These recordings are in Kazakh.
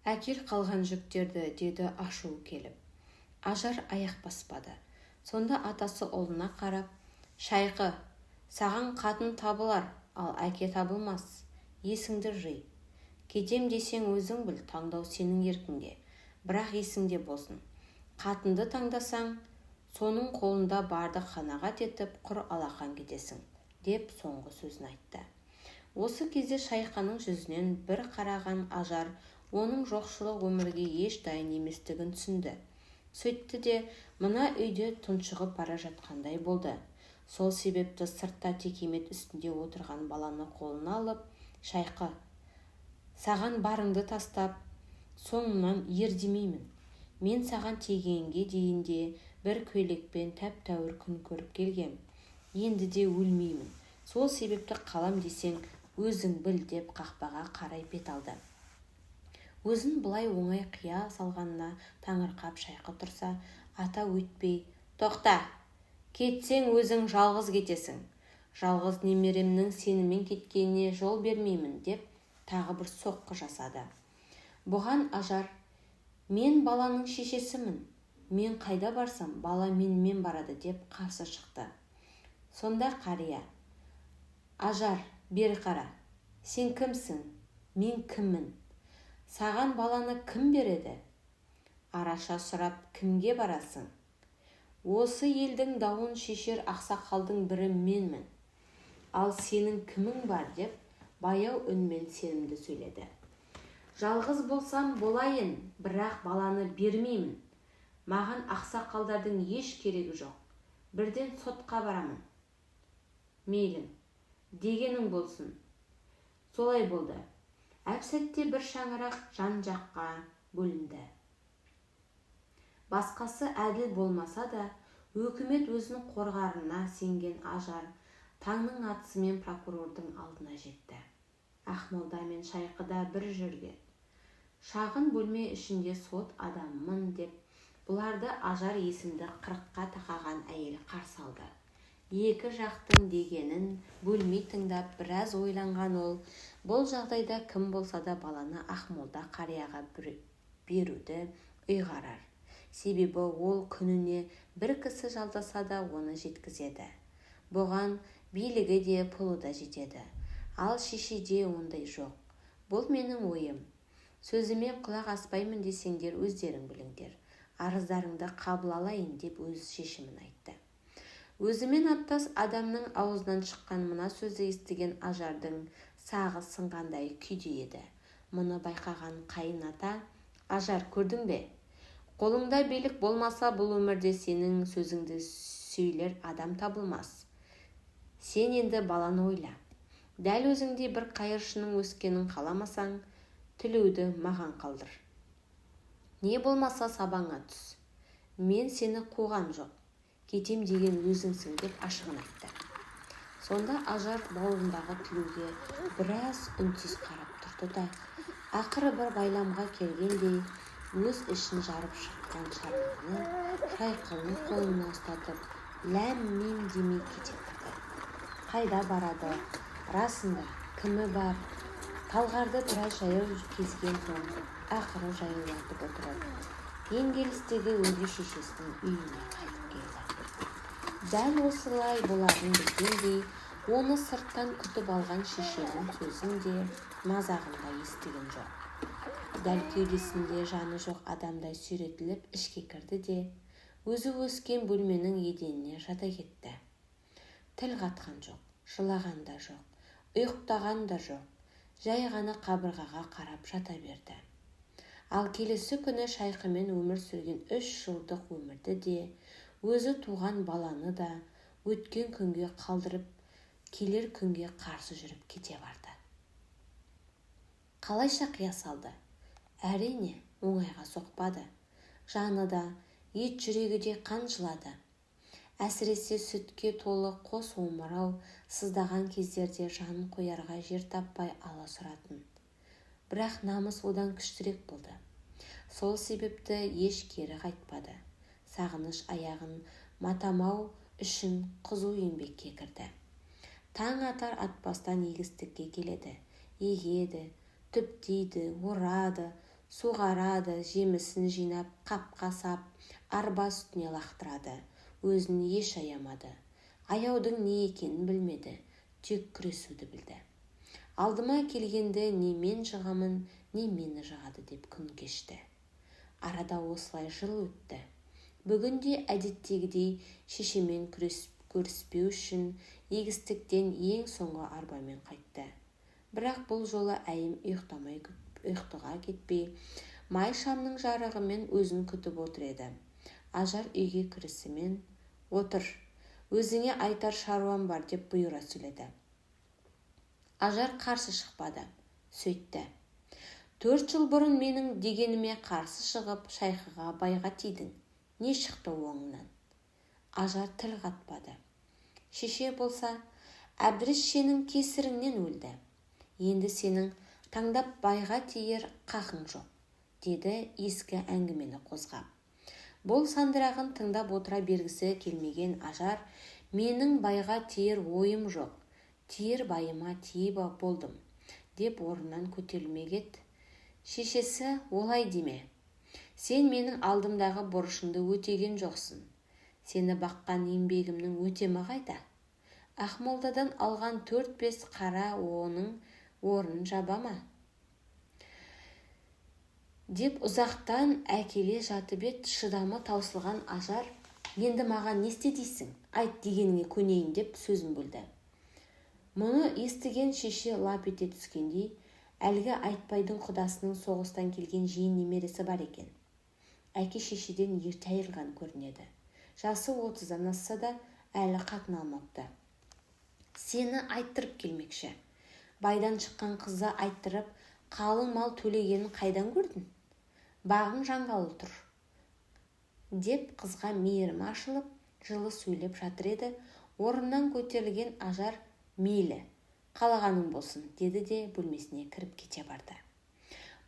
Әкел қалған жүктерді, деді ашуы келіп. Ажар аяқ баспады. Сонда атасы ұлына қарап, шайқы, саған қатын табылар, ал әке табылмас. Есіңді жи. Кетем десең өзің біл, таңдау сенің еркіңде. Бірақ есіңде болсын. Қатынды таңдасаң, соның қолында барды қанағат етіп, құр алақан кетесің, деп соңғы сөзін айтты. Осы кезде Шайқаның жүзінен бір қараған Ажар оның жоқшылық өмірге еш дайын еместігін түсінді. Сөйтті де мына үйде тұншығып бара жатқандай болды. Сол себепті сыртта текемет үстінде отырған баланы қолына алып, Шайқы, саған барыңды тастап, соңымнан ер демеймін. Мен саған тегенге дейінде бір көйлекпен тәп-тәуір күн көріп келгем. Енді де өлмеймін. Сол себепті қалам десең, өзің біл, деп қақпаға қарай бет алды. Өзін бұлай оңай қия салғанына таңырқап Шайқы тұрса, ата өтпей, тоқта, кетсең өзің жалғыз кетесің. Жалғыз немеремнің сенімен кеткеніне жол бермеймін, деп тағы бір соққы жасады. Бұған Ажар, мен баланың шешесімін. Мен қайда барсам, бала менімен барады, деп қарсы шықты. Сонда қария, Ажар, бері қара. Сен кімсің? Мен кіммін? Саған баланы кім береді? Араша сұрап, кімге барасың? Осы елдің дауын шешер ақсақалдың бірі менмін. Ал сенің кімің бар, деп баяу үнмен сенімді сөйледі. Жалғыз болсам болайын, бірақ баланы бермеймін. Маған ақсақалдардың еш керегі жоқ. Бірден сотқа барамын. Мейлің, дегенің болсын. Солай болды. Әп-сәтте бір шаңырақ жан-жаққа бөлінді. Басқасы әділ болмаса да, өкімет өзінің қорғарына сенген Ажар таңның атысымен прокурордың алдына жетті. Ақмолда мен Шайқыда бір жүрген. Шағын бөлме ішінде сот адаммын деп, бұларды Ажар есімді 40-қа тақаған әйел қарсы алды. Екі жақтың дегенін бөлмей тыңдап, біраз ойланған ол, бұл жағдайда кім болса да баланы Ақмолда қарияға беруді ұйғарар. Себебі ол күніне бір кісі жалдаса да оны жеткізеді. Бұған билігі де пұлы да жетеді. Ал шешеде ондай жоқ. Бұл менің ойым. Сөзіме құлақ аспаймын десеңдер, өздерің біліңдер. Арыздарыңды қабыл алайын, деп өз шешімін айтты. Өзімен аттас адамның аузынан шыққан мына сөзді естіген Ажардың сағы сынғандай күйде еді. Мұны байқаған қайын ата, Ажар, көрдің бе? Қолыңда билік болмаса, бұл өмірде сенің сөзіңді сөйлер адам табылмас. Сен енді баланы ойла. Дәл өзіңде бір қайыршының өскенін қаламасаң, тілеуді маған қалдыр. Не болмаса сабаңа түс. Мен сені қуғам жоқ. Кетем деген өзіңсің, деп ашығын айтты. Сонда Ажар бауырындағы тілеуге біраз үнсіз қарап тұрды да, ақыры бір байламға келгендей, өз ішін жарып шыққан шарбағын Шайқының қолына ұстатып, ләм-мим демей кете барды. Қайда барады? Расында, кімі бар? Талғарды біраз жаяу кезген соң, ақыры жаяулатып отырып, Еңгелістегі өгей шешесінің үйіне қайтып келді. Дәл осылай боларын білгендей, оны сырттан күтіп алған шешенің сөзін де, мазағын да естіген жоқ. Дәл кеудесінде жаны жоқ адамдай сүйретіліп ішке кірді де, өзі өскен бөлменің еденіне жата кетті. Тіл қатқан жоқ, жылаған да жоқ, ұйықтаған да жоқ, жай ғана қабырғаға қарап жата берді. Ал келесі күні Шайқымен өмір сүрген 3 жылдық өмірді де, өзі туған баланы да өткен күнге қалдырып, келер күнге қарсы жүріп кете барды. Қалайша қия салды? Әрине, оңайға соқпады. Жаны да, ет жүрегі де қан жылады. Әсіресе сүтке толы қос омырау сыздаған кездерде жанын қоярға жер таппай аласұратын. Бірақ намыс одан күштірек болды. Сол себепті еш кері қайтпады. Сағыныш аяғын матамау үшін қызу еңбекке кірді. Таң атар атпастан егістікке келеді, егеді, түптейді, орады. суғарады, жемісін жинап, қапқа сап, арба үстіне лақтырады. Өзін еш аямады. Аяудың не екенін білмеді, тек күресуді білді. Алдыма келгенді не мен жығамын, не мені жығады деп күн кешті. Арада осылай жыл өтті. Бүгінде әдеттегідей шешемен көріспеу үшін егістіктен ең соңғы арбамен қайтты. Бірақ бұл жолы әйім ұйықтыға кетпей, май шамның жарығымен өзін күтіп отыр еді. Ажар үйге кірісімен, «Отыр, өзіңе айтар шаруам бар» деп бұйыра сөйледі. Ажар қарсы шықпады, сөйтті. 4 жыл бұрын менің дегеніме қарсы шығып, шайқыға байға тидің. Не шықты оңынан? Ажар тіл қатпады. Шеше болса, әбдірішшенің кесіріңнен өлді. Енді сенің таңдап байға тиер қақың жоқ, деді ескі әңгімені қозғап. Бұл сандырағын тыңдап отыра бергісі келмеген Ажар, менің байға тиер ойым жоқ, тиер байыма тиіп болдым, деп орнынан көтерілмек еді. Шешесі, олай деме. Сен менің алдымдағы борышыңды өтеген жоқсың. Сені баққан еңбегімнің өтемі қайда? Ақмолдадан алған 4-5 қара оның орнын жаба ма? Деп ұзақтан әкеле жатып ет, шыдамы таусылған Ажар, енді маған не істе дейсің? Айт дегеніңе көнейін деп сөзін бөлді. Мұны естіген шеше лап ете түскендей, әлгі Айтбайдың құдасының соғыстан келген жиен немересі бар екен. Әке шешеден ерте айырылған көрінеді. Жасы 30-дан асса да әлі қатын алмапты. Сені айттырып келмекші. Байдан шыққан қызды айттырып, қалың мал төлегенін қайдан көрдің? Бағың жаңғалы тұр, деп қызға мейірімі ашылып, жылы сөйлеп жатыр еді. Орнынан көтерілген Ажар, мейлі, қалағаның болсын, деді де бөлмесіне кіріп кете барды.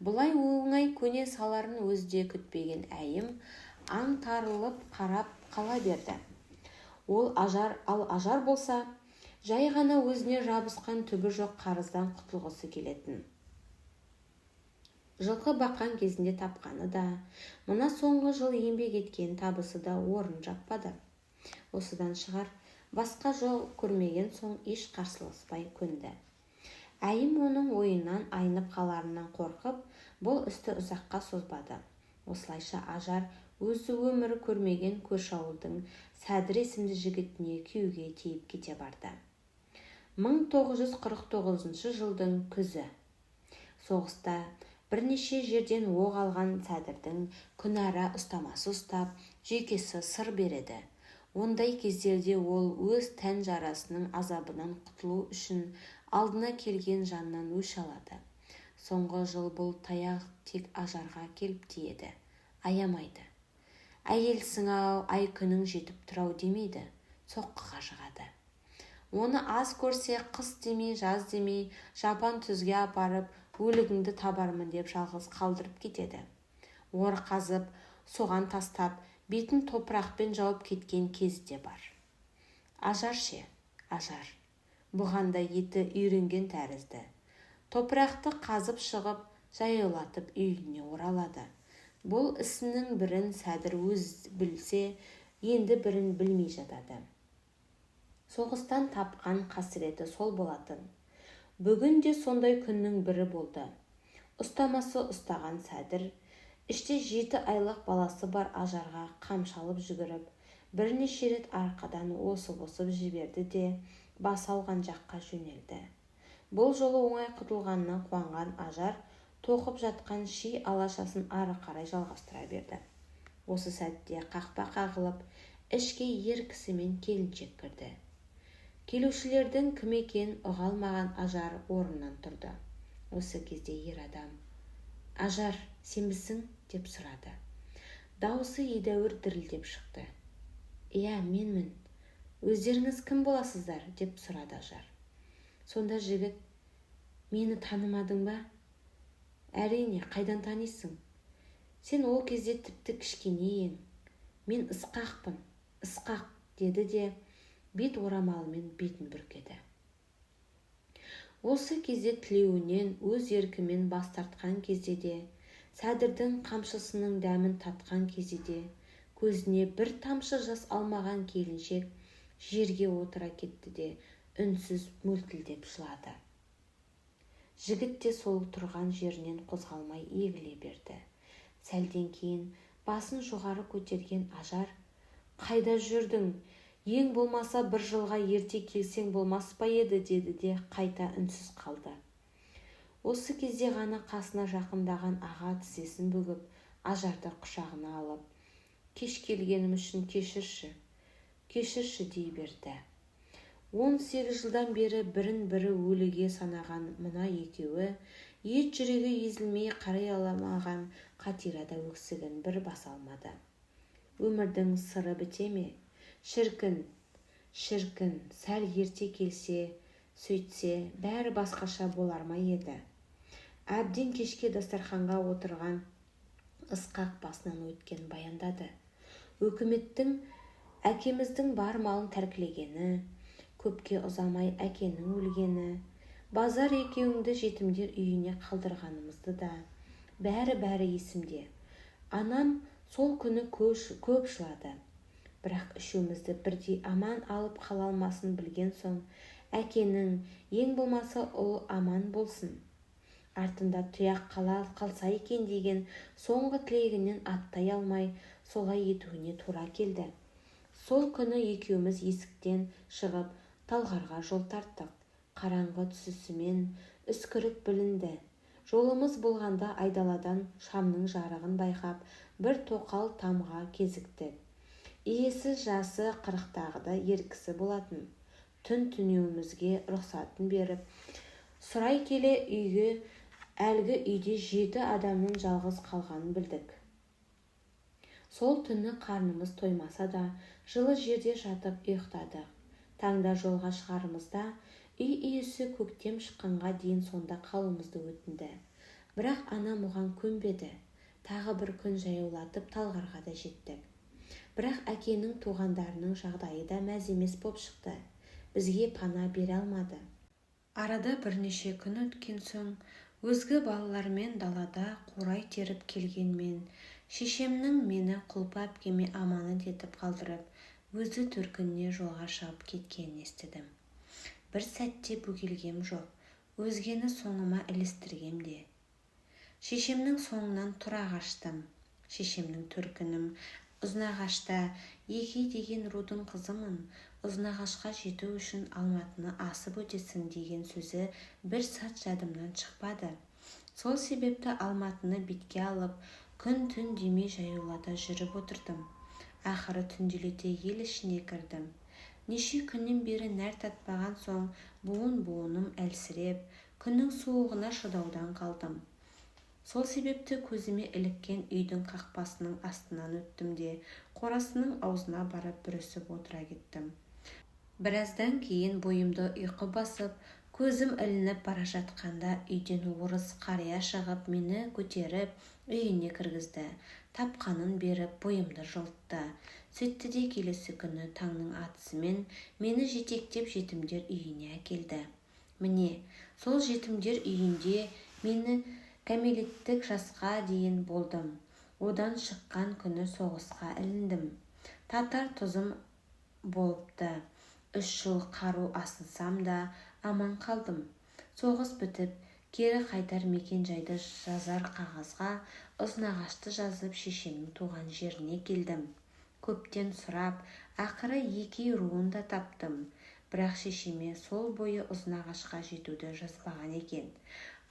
Бұлай оңай көне саларын өзде күтпеген әйім аңтарылып қарап қала берді. Ал Ажар болса, жай ғана өзіне жабысқан түбі жоқ қарыздан құтылғысы келетін. Жылқы баққан кезінде тапқаны да, мына соңғы жыл еңбек еткен табысы да орын жаппады. Осыдан шығар, басқа жол көрмеген соң еш қарсыласпай көнді. Әйім оның ойынан айнып қаларынан қорқып, бұл істі ұзаққа созбады. Осылайша Ажар өзі өмірі көрмеген көрші ауылдың Сәдір есімді жігітіне күйеуге тиіп кете барды. 1949 жылдың күзі. Соғыста бірнеше жерден оқ алған Сәдірдің күнара ұстамасы ұстап, жүйкесі сыр береді. Ондай кездерде ол өз тән жарасының азабынан құтылу үшін алдына келген жаннан өш алады. Соңғы жыл бұл таяқ тек Ажарға келіп тиеді, аямайды. Әйелсің-ау, ай күнің жетіп тұрау демейді, соққыға жығады. Оны аз көрсе, қыс демей, жаз демей, жапан түзге апарып, өлігіңді табармын деп жалғыз қалдырып кетеді. Ор қазып, соған тастап, бетін топырақпен жауып кеткен кезі де бар. Ажар ше, Ажар, бұған да еті үйренген тәрізді. Топырақты қазып шығып, жаяулатып үйіне оралады. Бұл ісінің бірін Сәдір өз білсе, енді бірін білмей жатады. Соғыстан тапқан қасіреті сол болатын. Бүгін де сондай күннің бірі болды. Ұстамасы ұстаған Сәдір, іште 7 айлық баласы бар Ажарға қамшалып жүгіріп, бірнеше рет арқадан осып жіберді де, бас ауған жаққа жөнелді. Бұл жолы оңай құтылғанына қуанған Ажар, тоқып жатқан ши алашасын ары қарай жалғастыра берді. Осы сәтте қақпа қағылып, ішке ер кісі мен келіншек кірді. Келушілердің кім екен ұғалмаған Ажар орнынан тұрды. Осы кезде ер адам, «Ажар, сенбісің?» деп сұрады. Дауысы едәуір дірілдеп шықты. «Иә, менмін. Өздеріңіз кім боласыздар?» деп сұрады Ажар. Сонда жігіт, «Мені танымадың ба?» «Әрине, қайдан танисың? Сен ол кезде тіпті кішкене ең. Мен Ысқақпын, Ысқақ», деді де бет орамалымен бетін бүркеді. Осы кезде тілеуінен өз еркімен бас тартқан кезде де Сәдірдің қамшысының дәмін татқан кезде көзіне бір тамшы жас алмаған келіншек жерге отыра кетті де үнсіз мөлтілдеп жылады. Жігіт те сол тұрған жерінен қозғалмай егіле берді. Сәлден кейін басын жоғары көтерген Ажар: «Қайда жүрдің? Ең болмаса бір жылға ерте келсең болмас па еді?» деді де қайта үнсіз қалды. Осы кезде ғана қасына жақындаған аға тізесін бүгіп, Ажарды құшағына алып: «Кеш келгенім үшін кешірші» дей берді. 18 жылдан бері бірін-бірі өліге санаған мына екеуі ет жүрегі езілмей қарай аламаған Қатирада өксігін бір баса алмады. Өмірдің сыры біте ме? Шіркін, сәл ерте келсе, сөйтсе, бәрі басқаша болар ма еді? Әбден кешке дастарханға отырған Ысқақ басынан өткен баяндады. Өкіметтің әкеміздің бар малын тәркілегені, көпке ұзамай әкенің өлгені, базар екеуіңді жетімдер үйіне қалдырғанымызды да, бәрі есімде. Анам сол күні көп жылады. Бірақ үшеумізді бірдей аман алып қала алмасын білген соң, әкенің ең болмаса ұлы аман болсын, артында тұяқ қалса екен деген соңғы тілегінен аттай алмай солай етуіне тура келді. Сол күні екеуміз есіктен шығып Талғарға жол тарттық. Қараңғы түсісімен үскірік білінді. Жолымыз болғанда айдаладан шамның жарығын байқап, бір тоқал тамға кезіктік. Иесі жасы 40-тағыда еркісі болатын. Түн түнеуімізге рұқсатын беріп, сұрай келе әлгі үйде 7 адамның жалғыз қалғанын білдік. Сол түні қарнымыз тоймаса да, жылы жерде жатып ұйықтадық. Таңда жолға шығарымызда үй иесі көктем шыққанға дейін сонда қалуымызды өтінді. Бірақ анам оған көнбеді. Тағы бір күн жаяулатып Талғарға да жеттік. Бірақ әкенің туғандарының жағдайы да мәз емес боп шықты. Бізге пана бере алмады. Арада бірнеше күн өткен соң, өзге балалармен далада қурай теріп келгенмен, шешемнің мені Құлпы әпкеме аманат етіп қалдырып, өзі төркініне жолға шығып кеткенін естідім. Бір сәтте бөгелгем жоқ, өзгені соңыма ілестіргем де. Шешемнің соңынан тұра қаштым. Шешемнің төркінім Ұзынағашта, Еке деген рудың қызымын. Ұзынағашқа жету үшін Алматыны асып өтесің деген сөзі бір сәт жадымнан шықпады. Сол себепті Алматыны бетке алып, күн-түн демей жаяулата жүріп отырдым. Ақыры түнделете ел ішіне кірдім. Неше күннен бері нәр татпаған соң буыным әлсіреп, күннің суығына шыдаудан қалдым. Сол себепті көзіме іліккен үйдің қақпасының астынан өттім де, қорасының аузына барып бүрісіп отыра кеттім. Біраздан кейін бойымды ұйқы басып, көзім ілініп бара жатқанда үйден орыс қария шығып мені көтеріп үйіне кіргізді. Тапқанын беріп бойымды жылытты. Сөйтті де келесі күні таңның атысымен мені жетектеп жетімдер үйіне әкелді. Міне, сол жетімдер үйінде мені кәмелеттік жасқа дейін болдым. Одан шыққан күні соғысқа іліндім. Татар тұзым болыпты. 3 жыл қару асынсам да аман қалдым. Соғыс бітіп, кері қайтар мекен жайды жазар қағазға Ұзынағашты жазып шешемнің туған жеріне келдім. Көптен сұрап, ақыры Еке руын да таптым. Бірақ шешеме сол бойы Ұзынағашқа жетуді жазбаған екен.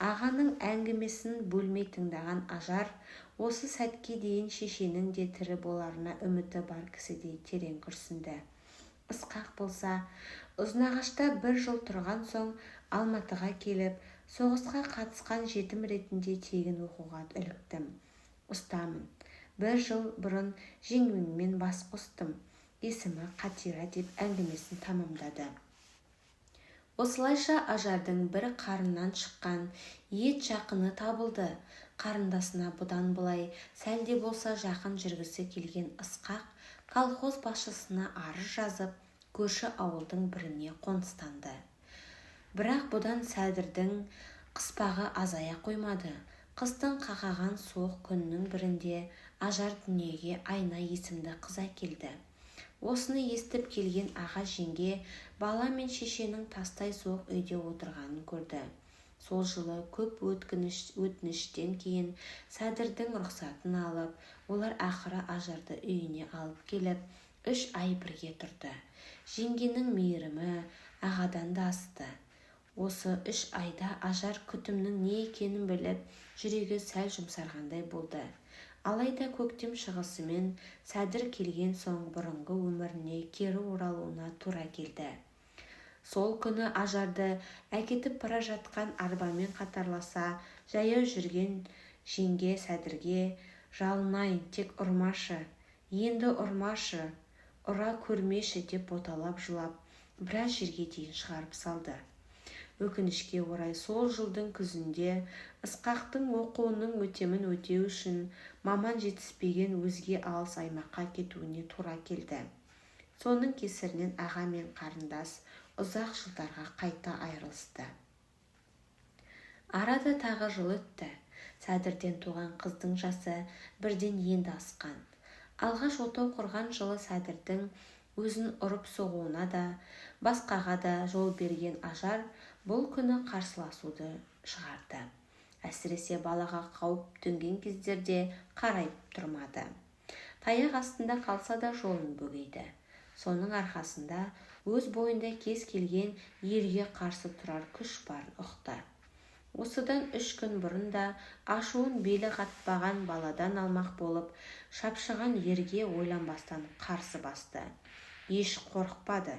Ағаның әңгімесін бөлмей тыңдаған Ажар осы сәтке дейін шешенің де тірі боларына үміті бар кісідей терең күрсінді. Ысқақ болса, Ұзынағашта 1 жыл тұрған соң Алматыға келіп, соғысқа қатысқан жетім ретінде тегін оқуға іліктім. Ұстамын. 1 жыл бұрын жеңгеммен бас қостым. Есімі Қатира деп әңгімесін тамамдады. Осылайша Ажардың бір қарыннан шыққан ет жақыны табылды. Қарындасына бұдан былай сәлде болса жақын жүргісі келген Ысқақ колхоз басшысына арыз жазып, көрші ауылдың біріне қоныстанды. Бірақ бұдан Сәдірдің қыспағы азая қоймады. Қыстың қақаған суық күннің бірінде Ажар дүниеге Айна есімді қыз әкелді. Осыны естіп келген аға жеңге бала мен шешенің тастай суық үйде отырғанын көрді. Сол жылы көп өтініштен кейін сәдірдің рұқсатын алып, олар ақыры Ажарды үйіне алып келіп, 3 ай бірге тұрды. Жеңгенің мейірімі ағадан да асты. Осы 3 айда Ажар күтімнің не екенін біліп, жүрегі сәл жұмсарғандай болды. Алайда көктем шығысымен сәдір келген соң бұрынғы өміріне кері оралуына тура келді. Сол күні Ажарды әкетіп бара жатқан арбамен қатарласа жаяу жүрген жеңге сәдірге «Жалынайын, тек ұрмашы, енді ұрмашы, ұра көрмеші» деп боталап жылап, біраз жерге дейін шығарып салды. Өкінішке орай сол жылдың күзінде Ысқақтың оқуының өтемін өтеу үшін маман жетіспеген өзге алыс аймаққа кетуіне тура келді. Соның кесірінен аға мен қарындас ұзақ жылдарға қайта айырылысты. Арада тағы жыл өтті. Сәдірден туған қыздың жасы бірден енді асқан. Алғаш отау құрған жылы Сәдірдің өзін ұрып соғуына да, басқаға да жол берген Ажар бұл күні қарсыласуды шығарды. Әсіресе балаға қауіп төнген кездерде қарайып тұрмады. Таяқ астында қалса да жолын бөгейді. Соның арқасында өз бойында кез келген ерге қарсы тұрар күш барын ұқты. Осыдан 3 күн бұрын да ашуын белі қатпаған баладан алмақ болып, шапшыған ерге ойланбастан қарсы басты. Еш қорықпады.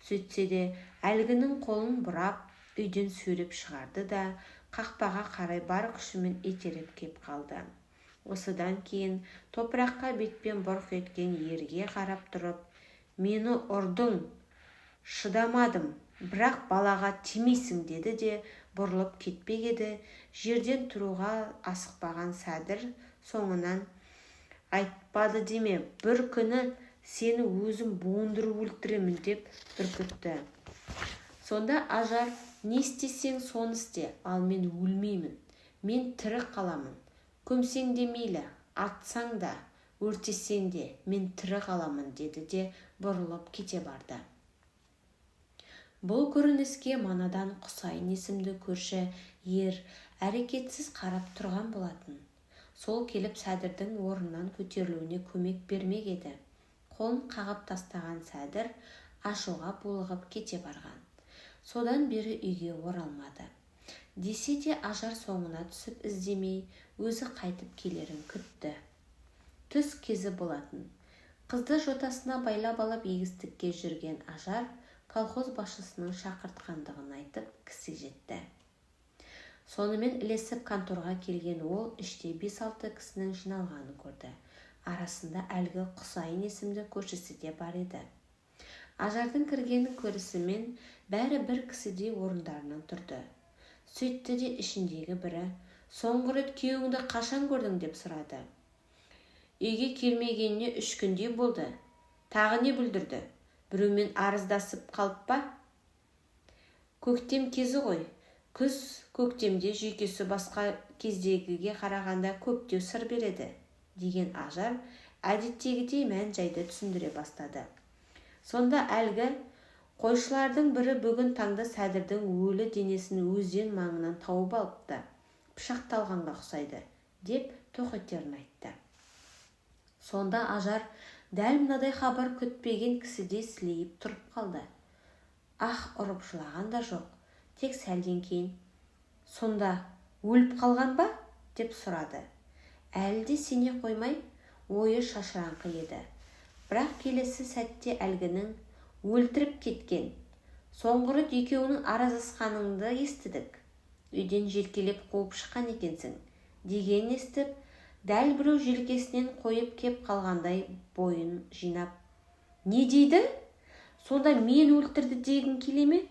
Сөйтсе де әлгінің қолын бұрап, үйден сүйреп шығарды да қақпаға қарай бар күшімен итеріп кеп қалды. Осыдан кейін топыраққа бетпен бұрқ еткен ерге қарап тұрып, «Мені ұрдың, шыдамадым, бірақ балаға тимейсің» деді де бұрылып кетпек еді. Жерден тұруға асықпаған Сәдір соңынан «Айтпады деме, бір күні сені өзім буындырып өлтіремін» деп үркітті. Сонда Ажар «Не істесең соны істе, ал мен өлмеймін. Мен тірі қаламын. Көмсең де мейлі, атсаң да, өртесең де, мен тірі қаламын» деді де бұрылып кете барды. Бұл көрініске манадан Құсайын есімді көрші ер әрекетсіз қарап тұрған болатын. Сол келіп Сәдірдің орнынан көтерілуіне көмек бермек еді. Қолын қағып тастаған Сәдір ашуға булығып кете барған. Содан бері үйге оралмады. Десе де Ажар соңына түсіп іздемей, өзі қайтып келерін күтті. Түс кезі болатын. Қызды жотасына байлап алып егістікке жүрген Ажар колхоз басшысының шақыртқандығын айтып кісі жетті. Сонымен ілесіп конторға келген ол іште 5-6 кісінің жиналғанын көрді. Арасында әлгі Құсайын есімді көршісі де бар еді. Ажардың кіргенін көрісімен бәрі бір кісідей орындарынан тұрды. Сөйтті де ішіндегі бірі «Соңғы рет күйеуіңді қашан көрдің?» деп сұрады. «Үйге келмегеніне 3 күндей болды. Тағы не бүлдірді? Біреумен арыздасып қалып па?» «Көктем кезі ғой. Күз көктемде жүйкесі басқа кездегіге қарағанда көптеу сыр береді» деген Ажар әдеттегідей мән-жайды түсіндіре бастады. Сонда әлгі қойшылардың бірі бүгін таңда Сәдірдің өлі денесін өзен маңынан тауып алыпты. Пышақталғанға ұқсайды деп тоқетерін айтты. Сонда Ажар дәл мынадай хабар күтпеген кісідей сілейіп тұрып қалды. Ұрып жылаған да жоқ. Тек сәлден кейін «Сонда өліп қалған ба?» деп сұрады. Әлі де сене қоймай ойы шашыраңқы еді. Бірақ келесі сәтте әлгінің «Өлтіріп кеткен. Соңғы рет екеуінің аразасқаныңды естідік. Үйден желкелеп қуып шыққан екенсің» дегенін естіп, дәл біреу желкесінен қойып кеп қалғандай бойын жинап «Не дейді? Сонда мен өлтірді дегің келе ме?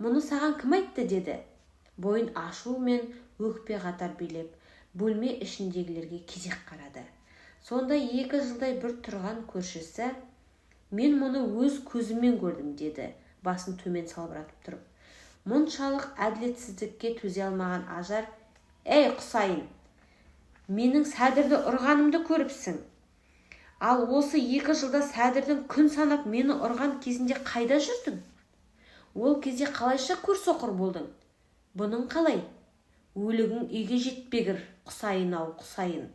Мұны саған кім айтты?» деді. Бойын ашу мен өкпе қатар билеп, бөлме ішіндегілерге кезек қарады. Сонда 2 жылдай бір тұрған көршісі «Мен мұны өз көзіммен көрдім» деді, басын төмен салбыратып тұрып. Мұншалық әділетсіздікке төзе алмаған Ажар «Ей Құсайын, менің Сәдірді ұрғанымды көріпсің. Ал осы 2 жылда Сәдірдің күн санап мені ұрған кезінде қайда жүрдің? Ол кезде қалайша көрсоқыр болдың? Бұның қалай? Өлігің үйге жетпегір, құсайын-ау, құсайын,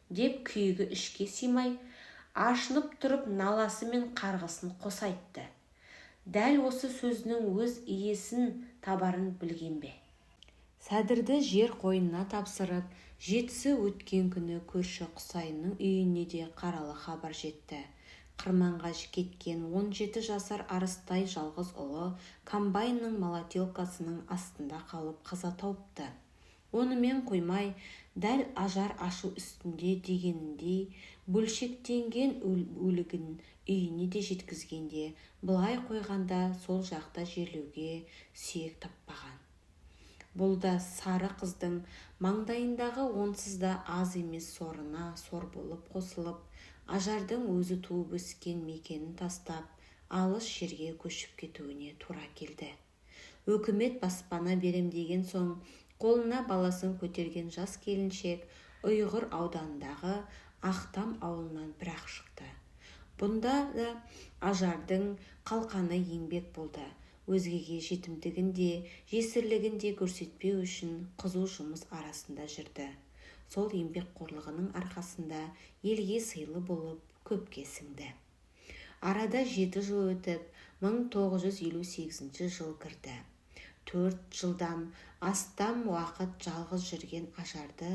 деп күйігі ішке сыймай, ашынып тұрып наласы мен қарғысын қоса айтты. Дәл осы сөзінің өз иесін табарын білген бе? Сәдірді жер қойнына тапсырып, жетісі өткен күні көрші құсайынның үйіне де қаралы хабар жетті. Қырманға кеткен 17 жасар арыстай жалғыз ұлы комбайнның молотилкасының астында қалып қаза тауыпты. Онымен қоймай, дәл ажар ашу үстінде дегеніндей бөлшектенген өлігін үйіне де жеткізгенде, былай қойғанда сол жақта жерлеуге сүйек таппаған. Бұл да сары қыздың маңдайындағы онсыз да аз емес сорына сор болып қосылып, ажардың өзі туып өскен мекенін тастап, алыс жерге көшіп кетуіне тура келді. Өкімет баспана берем деген соң, қолына баласын көтерген жас келіншек Ұйғыр ауданындағы Ақтам ауылынан бір-ақ шықты. Бұнда да ажардың қалқаны еңбек болды. Өзгеге жетімдігін де, жесірлігін де көрсетпеу үшін қызу жұмыс арасында жүрді. Сол еңбекқорлығының арқасында елге сыйлы болып көпке сіңді. Арада 7 жыл өтіп, 1958 жыл кірді. 4 жылдан астам уақыт жалғыз жүрген ажарды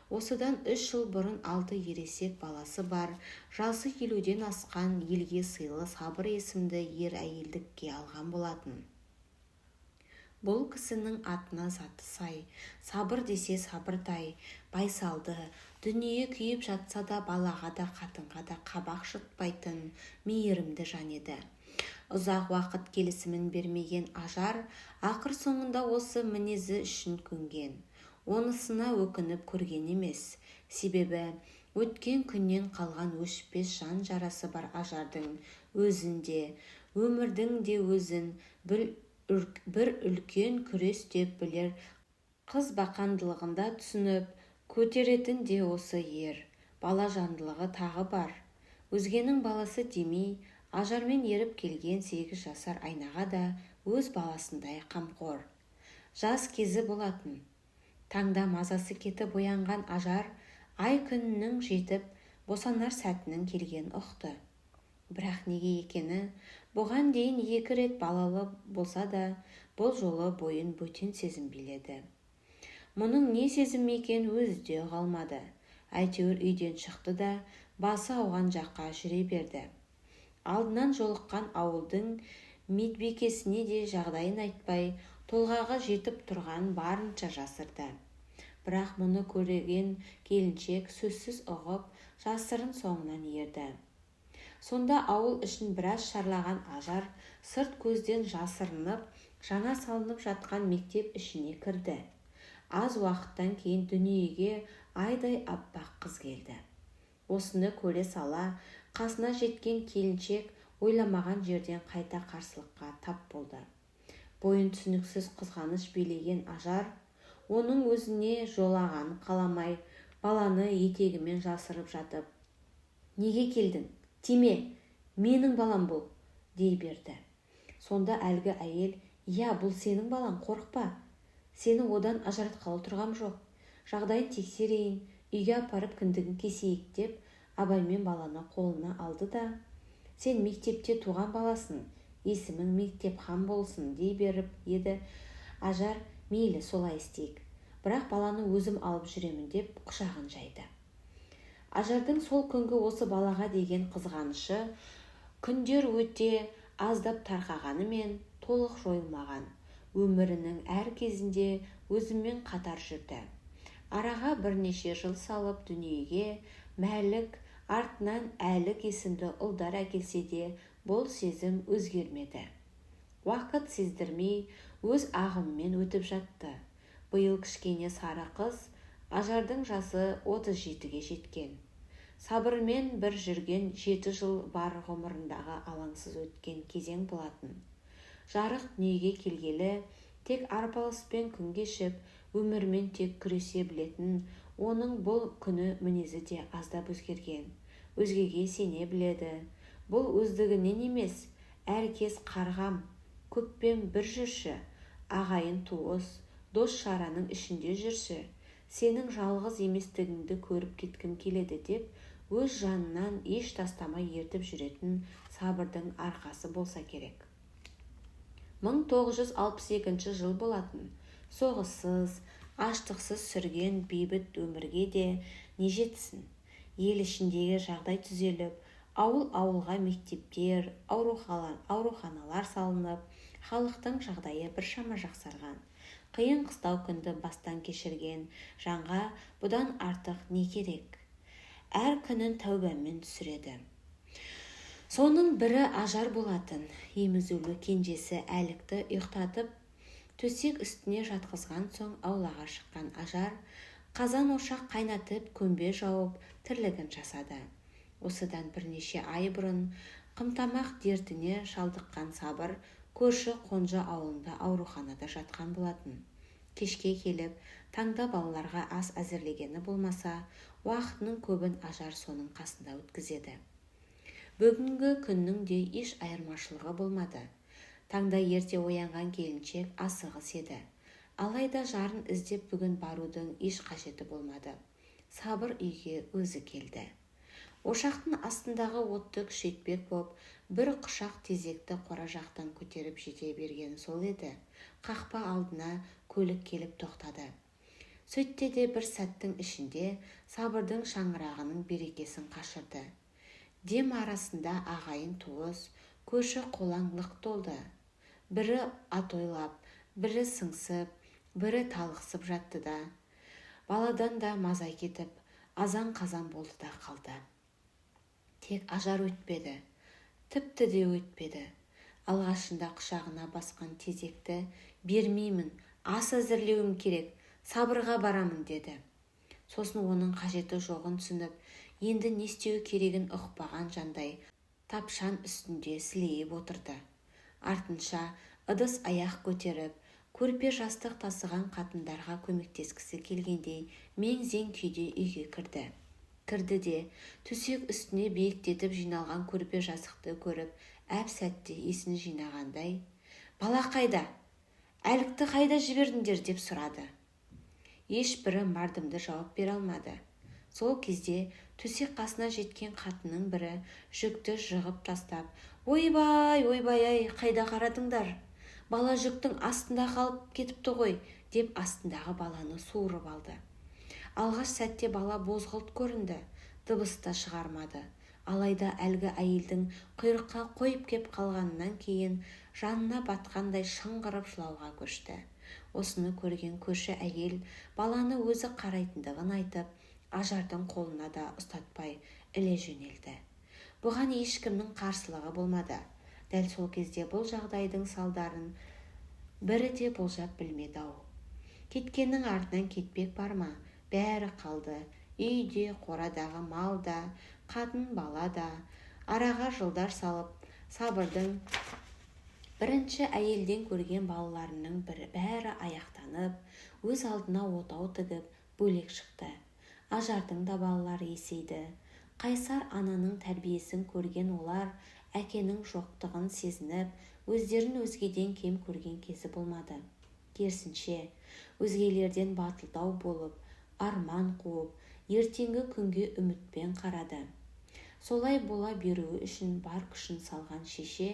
осыдан 3 жыл бұрын 6 ересек баласы бар, жасы 50-ден асқан елге сыйлы Сабыр есімді ер әйелдікке алған болатын. Бұл кісінің атына заты сай, Сабыр десе Сабыртай, байсалды, дүние күйіп жатса да балаға да қатынға да қабақ шытпайтын мейірімді жан еді. Ұзақ уақыт келісімін бермеген ажар ақыр соңында осы мінезі үшін көнген. Онысына өкініп көрген емес. Себебі өткен күннен қалған өшпес жан жарасы бар ажардың өзінде, өмірдің де өзін бір үлкен күрес деп білер, қыз бақандылығында түсініп көтеретін де осы ер. Бала жандылығы тағы бар. Өзгенің баласы демей, ажармен еріп келген 8 жасар Айнаға да өз баласындай қамқор. Жас кезі болатын. Таңда мазасы кетіп оянған ажар ай күнінің жетіп босанар сәтінің келген ұқты. Бірақ неге екені, бұған дейін 2 рет балалы болса да, бұл жолы бойын бөтен сезім биледі. Мұның не сезім екен өзі де ұғалмады. Әйтеуір үйден шықты да, басы ауған жаққа жүре берді. Алдынан жолыққан ауылдың медбикесіне де жағдайын айтпай, толғағы жетіп тұрған барынша жасырды. Бірақ мұны көреген келіншек сөзсіз ұғып, жасырын соңынан ерді. Сонда ауыл үшін біраз шарлаған ажар сырт көзден жасырынып, жаңа салынып жатқан мектеп ішіне кірді. Аз уақыттан кейін дүниеге айдай аппақ қыз келді. Осыны көре сала, қасына жеткен келіншек ойламаған жерден қайта қарсылыққа тап болды. Бойын түсініксіз қызғаныш билеген ажар, оның өзіне жолағанын қаламай, баланы етегімен жасырып жатып, «Неге келдің? Тиме, менің балам бұл», дей берді. Сонда әлгі әйел, «Я, бұл сенің балаң, қорықпа. Сені одан ажыратқалы тұрғам жоқ. Жағдайын тексерейін, үйге апарып кіндігін кесейік» деп абаймен баланы қолына алды да, «Сен мектепте туған баласың, есімің Мектепхан болсын» дей беріп еді. Ажар, «Мейлі, солай істейік. Бірақ баланы өзім алып жүремін» деп құшағын жайды. Ажардың сол күнгі осы балаға деген қызғанышы күндер өте аздап тарқағанымен толық жойылмаған. Өмірінің әр кезінде өзімен қатар жүрді. Араға бірнеше жыл салып дүниеге Мәлік, артынан Әлік есімді ұлдар әкелсе де, бұл сезім өзгермеді. Уақыт сездірмей өз ағымымен өтіп жатты. Биыл кішкене сары қыз, ажардың жасы 37-ге жеткен. Сабырмен бір жүрген 7 жыл бар ғұмырындағы алаңсыз өткен кезең болатын. Жарық дүниеге келгелі, тек арпалыспен күн кешіп, өмірмен тек күресе білетін, Оның бұл күні мінезі де аздап өзгерген. Өзгеге сене біледі. Бұл өздігінен емес, әркез қарғам, көппен бір жүрші, ағайын туыс, дос шараның ішінде жүрші. Сенің жалғыз еместігіңді көріп кеткім келеді деп өз жанынан еш тастамай ертіп жүретін сабырдың арқасы болса керек. 1962 жыл болатын. Соғыссыз, аштықсыз сүрген бейбіт өмірге де не жетсін. Ел ішіндегі жағдай түзеліп, ауыл-ауылға мектептер, ауруханалар салынып, халықтың жағдайы біршама жақсарған. Қиын қыстау күнді бастан кешірген жанға бұдан артық не керек? Әр күнін тәубамен түсіреді. Соның бірі Ажар болатын. Емізулі кенжесі Әлікті ұйықтатып, төсек үстіне жатқызған соң аулаға шыққан Ажар, қазан ошақ қайнатып, көмбе жауып, тірлігін жасады. Осыдан бірнеше ай бұрын қымтамақ дертіне шалдыққан Сабыр көрші Қонжа ауылында ауруханада жатқан болатын. Кешке келіп, таңда балаларға ас әзірлегені болмаса, уақытының көбін Ажар соның қасында өткізеді. Бүгінгі күннің де еш айырмашылығы болмады. Таңда ерте оянған келіншек асығыс еді. Алайда жарын іздеп бүгін барудың еш қажеті болмады. Сабыр үйге өзі келді. Ошақтың астындағы отты күшейтпек боп, бір құшақ тезекті қора жақтан көтеріп жете берген сол еді. Қақпа алдына көлік келіп тоқтады. Сөйтті де бір сәттің ішінде Сабырдың шаңырағының берекесін қашырды. Дем арасында ағайын туыс, көрші қолаң лық толды. Бірі атойлап, бірі сыңсып, бірі талықсып жатты да. Баладан да маза кетіп, азан-қазан болды да қалды. Тек Ажар өтпеді, тіпті де өтпеді. Алғашында құшағына басқан тезекті бермеймін, ас әзірлеуім керек, Сабырға барамын деді. Сосын оның қажеті жоғын түсініп, енді не істеу керегін ұқпаған жандай тапшан үстінде сілейіп отырды. Артынша ыдыс аяқ көтеріп, көрпе жастық тасыған қатындарға көмектескісі келгендей мең-зең күйде үйге кірді. Кірді де төсек үстіне биіктетіп жиналған көрпе жастықты көріп, әп сәтте есін жинағандай, «Бала қайда? Әлікті қайда жібердіңдер?» деп сұрады. Ешбірі мардымды жауап бере алмады. Сол кезде төсек қасына жеткен қатынның бірі жүкті жығып тастап, ойбай, ай, қайда қарадыңдар? Бала жүктің астында қалып кетіпті ғой, деп астындағы баланы суырып алды. Алғаш сәтте бала бозғылт көрінді, дыбыс та шығармады. Алайда әлгі әйелдің құйрыққа қойып кеп қалғанынан кейін жанына батқандай шыңғырып жылауға көшті. Осыны көрген көрші әйел баланы өзі қарайтындығын айтып, Ажардың қолына да ұстатпай іле жөнелді. Бұған ешкімнің қарсылығы болмады. Дәл сол кезде бұл жағдайдың салдарын бірі де болжап білмеді-ау. Кеткеннің артынан кетпек бар ма? Бәрі қалды. Үйде, қорадағы мал да, қатын бала да. Араға жылдар салып, Сабырдың бірінші әйелден көрген балаларының бәрі аяқтанып, өз алдына отау тігіп, бөлек шықты. Ажардың да балалары есейді. Қайсар ананың тәрбиесін көрген олар әкенің жоқтығын сезініп, өздерін өзгеден кем көрген кезі болмады. Керісінше, өзгелерден батылдау болып, арман қуып, ертеңгі күнге үмітпен қарады. Солай бола беруі үшін бар күшін салған шеше,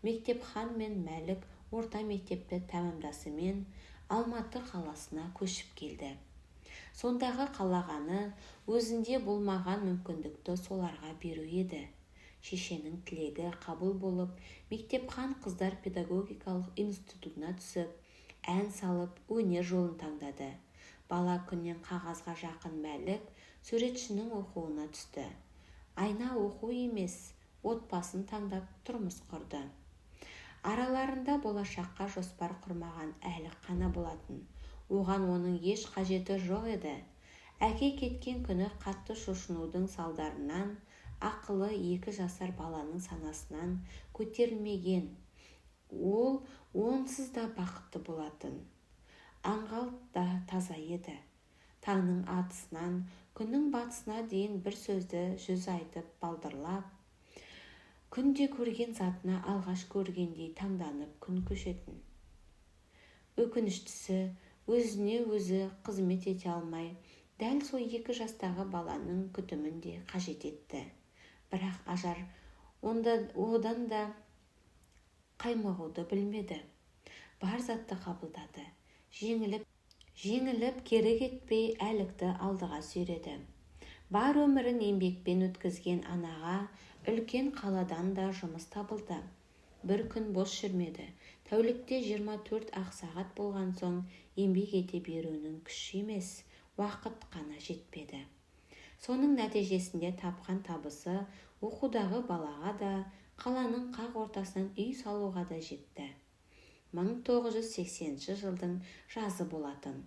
Мектепхан мен Мәлік орта мектепті тәмамдасымен Алматы қаласына көшіп келді. Сондағы қалағаны өзінде болмаған мүмкіндікті соларға беру еді. Шешенің тілегі қабыл болып, Мектепхан қыздар педагогикалық институтына түсіп, ән салып, өнер жолын таңдады. Бала күннен қағазға жақын Мәлік суретшінің оқуына түсті. Айна оқу емес, отбасын таңдап тұрмыс құрды. Араларында болашаққа жоспар құрмаған Әлік қана болатын. Оған оның еш қажеті жоқ еді. Әке кеткен күні қатты шошынудың салдарынан ақылы 2 жасар баланың санасынан көтерілмеген. Ол онсыз да бақытты болатын. Аңғал да таза еді. Таңның атысынан күннің батысына дейін бір сөзді жүз айтып балдырлап, күнде көрген затына алғаш көргендей таңданып күн көшетін. Өкініштісі, өзіне өзі қызмет ете алмай, дәл сол 2 жастағы баланың күтімін де қажет етті. Бірақ ажар одан да қаймығуды білмеді. Бар затты қабылдады. Жеңіліп кері кетпей әлікті алдыға сүйреді. Бар өмірін еңбекпен өткізген анаға үлкен қаладан да жұмыс табылды. Бір күн бос жүрмеді. Тәулікте 24 ақ сағат болған соң еңбек ете беруінің күші емес, уақыт қана жетпеді. Соның нәтижесінде тапқан табысы оқудағы балаға да, қаланың қақ ортасынан үй салуға да жетті. 1980 жылдың жазы болатын.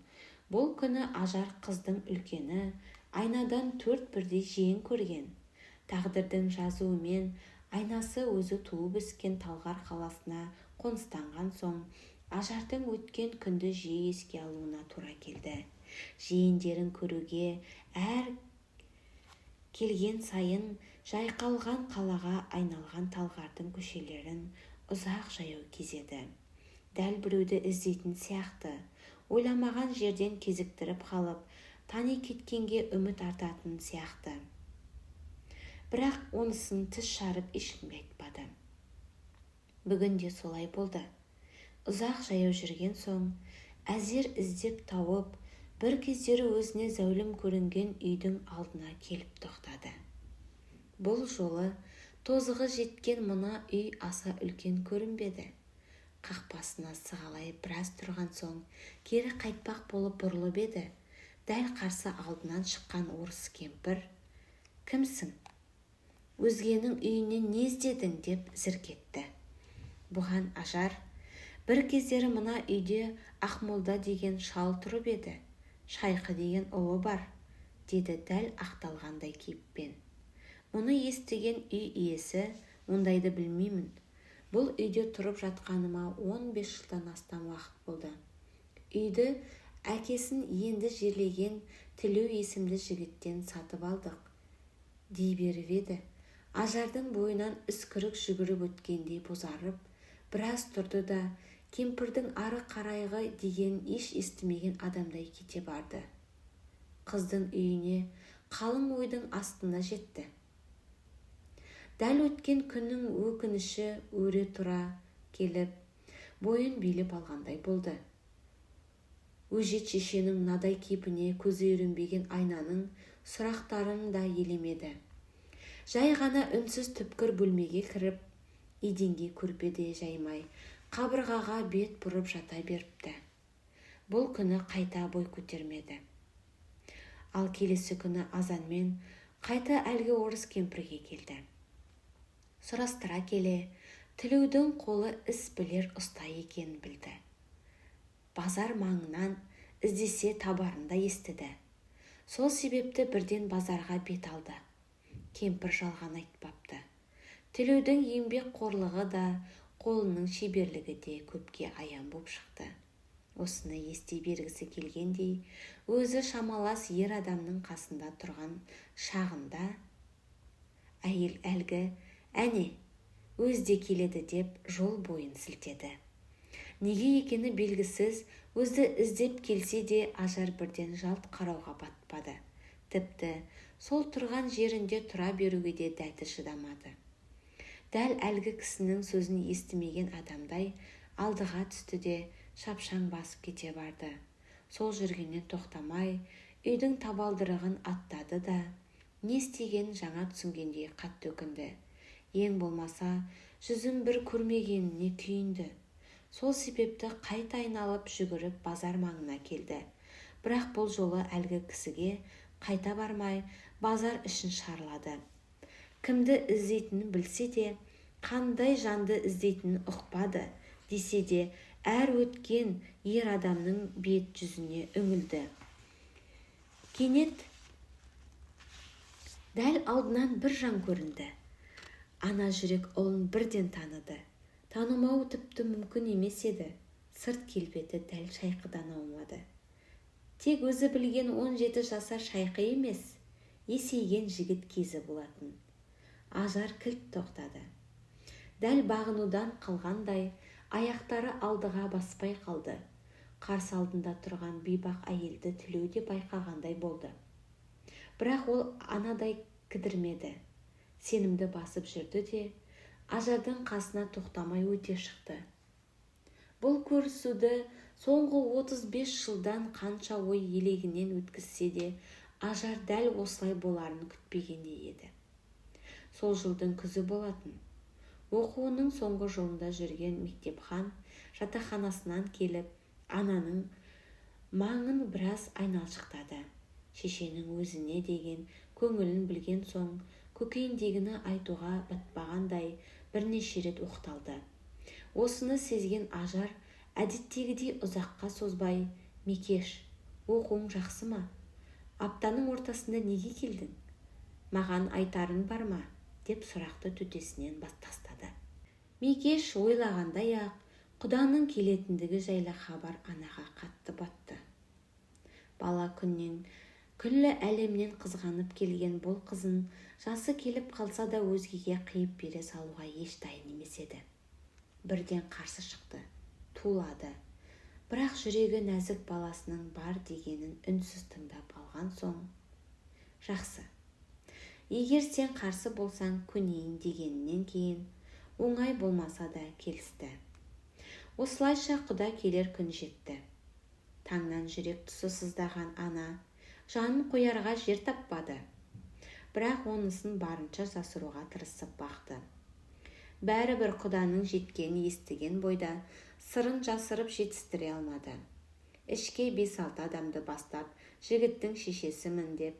Бұл күні ажар қыздың үлкені айнадан 4 бірдей жиен көрген. Тағдырдың жазуымен айнасы өзі туып өскен Талғар қаласына қоныстанған соң, ажардың өткен күнді жиі еске алуына тура келді. Жиендерін көруге әр келген сайын жайқалған қалаға айналған Талғардың көшелерін ұзақ жаяу кезеді. Дәл біреуді іздейтін сияқты, ойламаған жерден кезіктіріп қалып, тани кеткенге үміт артатын сияқты. Бірақ онысын тіс жарып ешкімге айтпады. Бүгін де солай болды. Ұзақ жаяу жүрген соң, әзер іздеп тауып, бір кездері өзіне зәулім көрінген үйдің алдына келіп тоқтады. Бұл жолы тозығы жеткен мына үй аса үлкен көрінбеді. Қақпасына сығалай біраз тұрған соң, кері қайтпақ болып бұрылып еді. Дәл қарсы алдынан шыққан орыс кемпір: «Кімсің? Өзгенің үйінен не іздедің?» деп зірк етті. Бұған ажар: «Бір кездері мына үйде Ақмолда деген шал тұрып еді. Шайқы деген ұлы бар», деді дәл ақталғандай кейіппен. Мұны естіген үй иесі: «Ондайды білмеймін. Бұл үйде тұрып жатқаныма 15 жылдан астам уақыт болды. Үйді әкесін енді жерлеген Тілеу есімді жігіттен сатып алдық», дей беріп еді. Ажардың бойынан үскірік жүгіріп өткендей бозарып, біраз тұрды да, кемпірдің ары қарайғы деген еш естімеген адамдай кете барды. Қыздың үйіне қалың ойдың астына жетті. Дәл өткен күннің өкініші өре тұра келіп, бойын билеп алғандай болды. Өжет шешенің надай кейпіне көзі үйренбеген айнаның сұрақтарын да елемеді. Жай ғана үнсіз түпкір бөлмеге кіріп, еденге көрпеде жаймай, қабырғаға бет бұрып жата беріпті. Бұл күні қайта бой көтермеді. Ал келесі күні азанмен қайта әлгі орыс кемпірге келді. Сұрастыра келе, Тілеудің қолы іс білер ұста екенін білді. Базар маңынан іздесе табарында естіді. Сол себепті бірден базарға бет алды. Кемпір жалған айтпапты. Тілеудің еңбек қорлығы да, қолының шеберлігі де көпке аян боп шықты. Осыны ести бергісі келгендей, өзі шамалас ер адамның қасында тұрған шағында әйел әлгі: «Әне, өзде келеді» деп жол бойын сілтеді. Неге екені белгісіз, өзді іздеп келсе де ажар бірден жалт қарауға батпады. Тіпті сол тұрған жерінде тұра беруге де дәті шыдамады. Дәл әлгі кісінің сөзін естімеген адамдай алдыға түсті де шапшаң басып кете барды. Сол жүргеннен тоқтамай, үйдің табалдырығын аттады да, не істеген жаңа түсінгендей қатты өкінді. Ең болмаса, жүзін бір көрмегеніне күйінді. Сол себепті қайта айналып жүгіріп базар маңына келді. Бірақ бұл жолы әлгі кісіге қайта бармай, базар ішін шарлады. Кімді іздейтінін білсе де, қандай жанды іздейтінін ұқпады, десе де, әр өткен ер адамның бет жүзіне үңілді. Кенет дәл алдынан бір жан көрінді. Ана жүрек ұлын бірден таныды. Танымау тіпті мүмкін емес еді. Сырт келбеті дәл Шайқыдан аумады. Тек өзі білген 17 жасар шайқы емес, есейген жігіт кезі болатын. Ажар кілт тоқтады. Дәл бағынудан қалғандай, аяқтары алдыға баспай қалды. Қарсы алдында тұрған бейбақ әйелді тілеуде байқағандай болды. Бірақ ол анадай кідірмеді. Сенімді басып жүрді де, Ажардың қасына тоқтамай өте шықты. Бұл көрісуді соңғы 35 жылдан қанша ой елегінен өткізсе де, Ажар дәл осылай боларын күтпегендей еді. Сол жылдың күзі болатын. Оқуының соңғы жылында жүрген мектепхан жатақханасынан келіп, ананың маңын біраз айналшықтады. Шешенің өзіне деген көңілін білген соң, көкейіндегіні айтуға батпағандай бірнеше рет оқталды. Осыны сезген Ажар әдеттегідей ұзаққа созбай, «Мекеш, оқуың жақсы ма? Аптаның ортасында неге келдің? Маған айтарың бар ма?» деп сұрақты төтесінен тастады. Мекеш ойлағандай-ақ құданың келетіндігі жайлы хабар анаға қатты батты. Бала күннен күллі әлемнен қызғанып келген бұл қызын жасы келіп қалса да өзгеге қиып бере салуға еш дайын емес еді. Бірден қарсы шықты, тулады. Бірақ жүрегі нәзік баласының бар дегенін үнсіз тыңдап алған соң, «Жақсы, егер сен қарсы болсаң көнейін» дегеннен кейін оңай болмаса да келісті. Осылайша құда келер күн жетті. Таңнан жүрек тұсы сыздаған ана жанын қоярға жер таппады. Бірақ онысын барынша жасыруға тырысып бақты. Бәрібір құданың жеткенін естіген бойда сырын жасырып жетістіре алмады. Ішке 5-6 адамды бастап жігіттің шешесімін деп,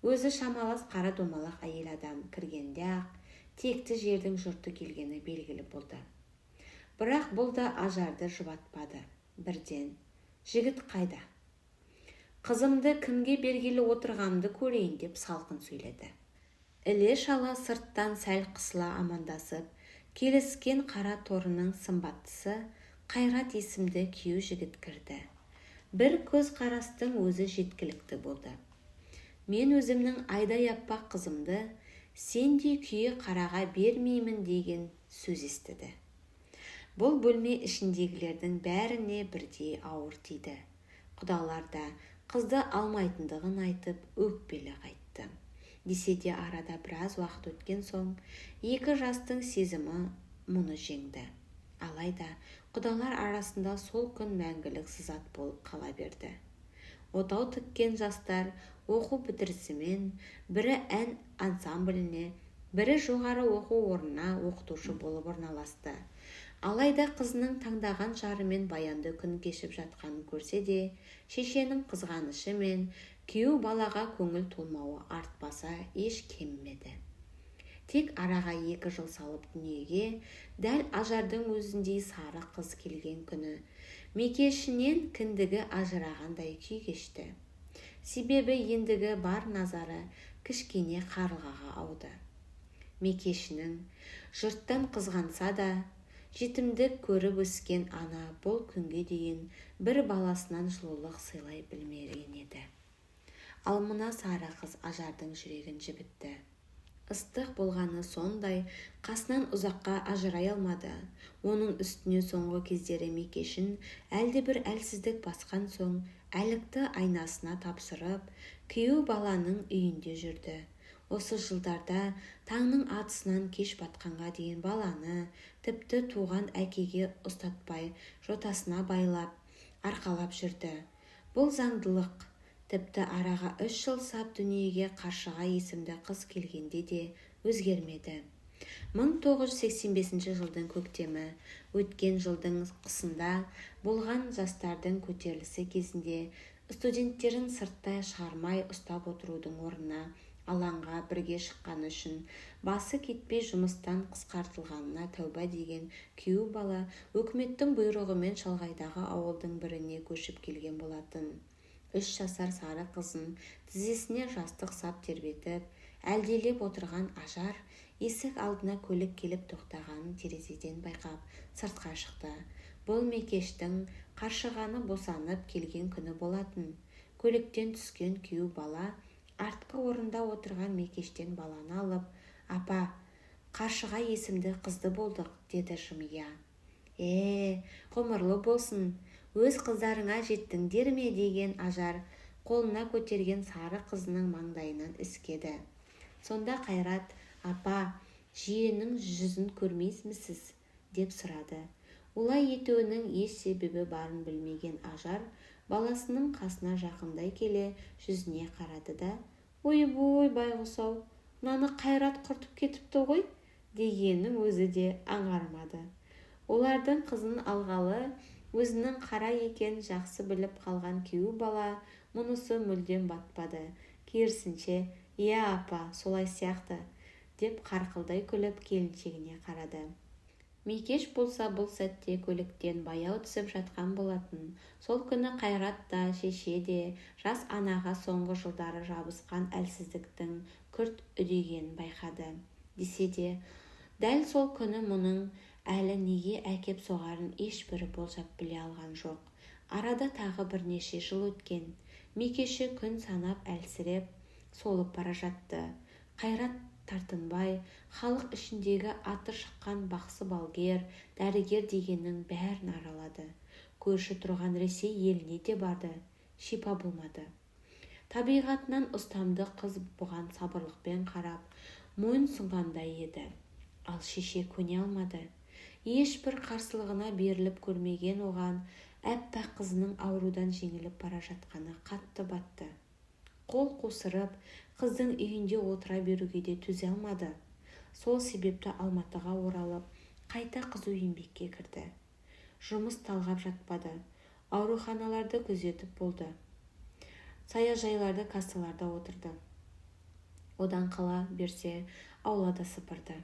өзі шамалас қара домалақ әйел адам кіргенде-ақ текті жердің жұрты келгені белгілі болды. Бірақ бұл да Ажарды жұбатпады. Бірден, «Жігіт қайда? Қызымды кімге бергелі отырғанымды көрейін» деп салқын сөйледі. Іле-шала сырттан сәл қысыла амандасып, келіскен қара торының сымбаттысы Қайрат есімді күйеу жігіт кірді. Бір көз қарастың өзі жеткілікті болды. «Мен өзімнің Айдай аппақ қызымды сендей күйе қараға бермеймін» деген сөз естіді. Бұл бөлме ішіндегілердің бәріне бірдей ауыр тиді. Құдалар да қызды алмайтындығын айтып өкпелі қайтты. Десе де арада біраз уақыт өткен соң, екі жастың сезімі мұны жеңді. Алайда құдалар арасында сол күн мәңгілік сызат болып қала берді. Отау тіккен жастар оқу бітірісімен бірі ән ансамбліне, бірі жоғары оқу орнына оқытушы болып орналасты. Алайда қызының таңдаған жарымен баянды күн кешіп жатқанын көрсе де, шешенің қызғанышы мен күйеу балаға көңіл толмауы артпаса еш кеммеді. Тек араға 2 жыл салып дүниеге дәл Ажардың өзіндей сары қыз келген күні Мекешінен кіндігі ажырағандай күй кешті. Себебі ендігі бар назары кішкене Қарлығаға ауды. Мекешінің жұрттан қызғанса да, жетімдік көріп өскен ана бұл күнге дейін бір баласынан жылулық сыйлай білмеген еді. Ал мына сары қыз Ажардың жүрегін жібітті. Ыстық болғаны сондай, қасынан ұзаққа ажырай алмады. Оның үстіне соңғы кездері Мекешін әлде бір әлсіздік басқан соң, әлікті айнасына тапсырып, күйеу баланың үйінде жүрді. Осы жылдарда таңның атысынан кеш батқанға дейін баланы, тіпті туған әкеге ұстатпай, жотасына байлап, арқалап жүрді. Бұл заңдылық. Тіпті араға 3 жыл сап дүниеге Қаршыға есімді қыз келгенде де өзгермеді. 1985 жылдың көктемі, өткен жылдың қысында болған жастардың көтерілісі кезінде студенттерін сырттай шығармай ұстап отырудың орнына алаңға бірге шыққаны үшін басы кетпей жұмыстан қысқартылғанына тәуба деген күйеу бала өкіметтің бұйрығымен шалғайдағы ауылдың біріне көшіп келген болатын. 3 жасар сары қызын тізесіне жастық сап тербетіп, әлдилеп отырған Ажар есік алдына көлік келіп тоқтағанын терезеден байқап сыртқа шықты. Бұл Мекештің Қаршығаны босанып келген күні болатын. Көліктен түскен күйеу бала артқы орында отырған Мекештен баланы алып, «Апа, Қаршыға есімді қызды болдық», деді жымия. Ғұмырлы болсын, өз қыздарыңа жеттіңдер ме?» деген Ажар қолына көтерген сары қызының маңдайынан іскеді. Сонда Қайрат, «Апа, жиеннің жүзін көрмейсіз?» деп сұрады. Олай етуінің еш себебі барын білмеген Ажар баласының қасына жақындай келе жүзіне қарады да, «Ойбой, байғұс-ау, мынаны Қайрат құртып кетіпті ғой», дегеннің өзі де аңғармады. Олардың қызын алғалы өзінің қара екенін жақсы біліп қалған күйеу бала мұнысы мүлдем батпады. Керісінше, «Иә, апа, солай сияқты», деп қарқылдай күліп келіншегіне қарады. Мекеш болса бұл сәтте көліктен баяу түсіп жатқан болатын. Сол күні Қайрат та, шеше де жас анаға соңғы жылдары жабысқан әлсіздіктің күрт үдегенін байқады. Десе де, дәл сол күні мұның әлі неге әкеп соғарын ешбірі болжап біле алған жоқ. Арада тағы бірнеше жыл өткен. Мекеші күн санап әлсіреп, солып бара жатты. Қайрат тартынбай, халық ішіндегі аты шыққан бақсы-балгер, дәрігер дегеннің бәрін аралады. Көрші тұрған Ресей еліне де барды, шипа болмады. Табиғатынан ұстамды қыз бұған сабырлықпен қарап, мойын сұнғандай еді. Ал шеше көне алмады. Ешбір қарсылығына беріліп көрмеген оған әппақ қызының аурудан жеңіліп бара жатқаны қатты батты. Қол қусырып, қыздың үйінде отыра беруге де төзе алмады. Сол себепті Алматыға оралып, қайта қызу еңбекке кірді. Жұмыс талғап жатпады. Ауруханаларды күзетіп болды. Саяжайларды, кассаларда отырды. Одан қала берсе, аулада сыпырды.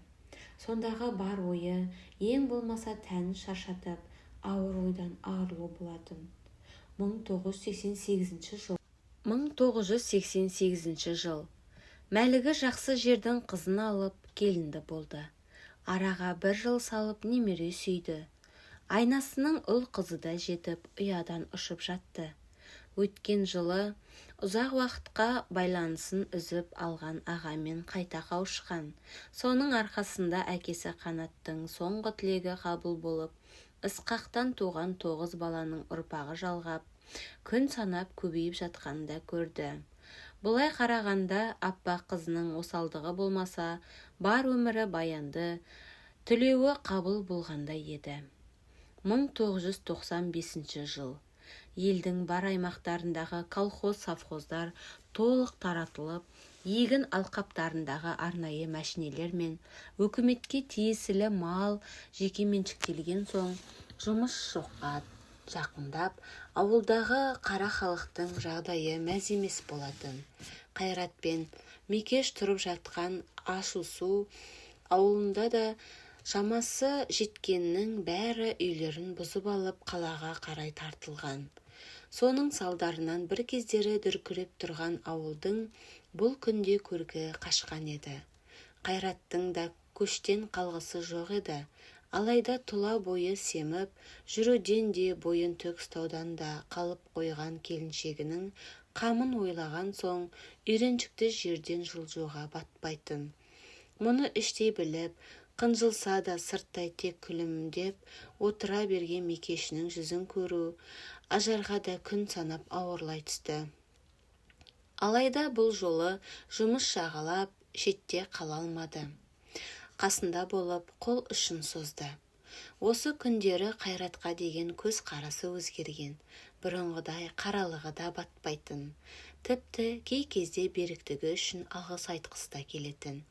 Сондағы бар ойы, ең болмаса тәнін шаршатып, ауыр ойдан арылу болатын. 1988 жыл. Мәлігі жақсы жердің қызын алып, келінді болды. Араға 1 жыл салып немере сүйді. Айнасының ұл қызы да жетіп, ұядан ұшып жатты. Өткен жылы ұзақ уақытқа байланысын үзіп алған ағамен қайта қауышқан. Соның арқасында әкесі Қанаттың соңғы тілегі қабыл болып, Ысқақтан туған 9 баланың ұрпағы жалғап, күн санап көбейіп жатқанда көрді. Бұлай қарағанда аппақ қызының осалдығы болмаса, бар өмірі баянды, тілеуі қабыл болғандай еді. 1995 жыл. Елдің бар аймақтарындағы колхоз-совхоздар толық таратылып, егін алқаптарындағы арнайы мәшинелер мен өкіметке тиесілі мал жекеменшіктелген соң, жұмыс жоққа жақындап, ауылдағы қара халықтың жағдайы мәз емес болатын. Қайрат пен Мекеш тұрып жатқан Ашусу ауылында да шамасы жеткеннің бәрі үйлерін бұзып алып қалаға қарай тартылған. Соның салдарынан бір кездері дүркіреп тұрған ауылдың бұл күнде көркі қашқан еді. Қайраттың да көштен қалғысы жоқ еді. Алайда тұла бойы семіп, жүруден де бойын төк ұстаудан да қалып қойған келіншегінің қамын ойлаған соң, үйреншікті жерден жылжуға батпайтын. Мұны іштей біліп, қынжылса да сырттай тек күлімдеп отыра берген Мекешінің жүзін көру Ажарға да күн санап ауырлай түсті. Алайда бұл жолы жұмыс жағалап, шетте қала алмады. Қасында болып қол ұшын созды. Осы күндері Қайратқа деген көз қарасы өзгерген. Бұрынғыдай қаралығы да батпайтын. Тіпті кей кезде беріктігі үшін алғыс айтқысы да келетін.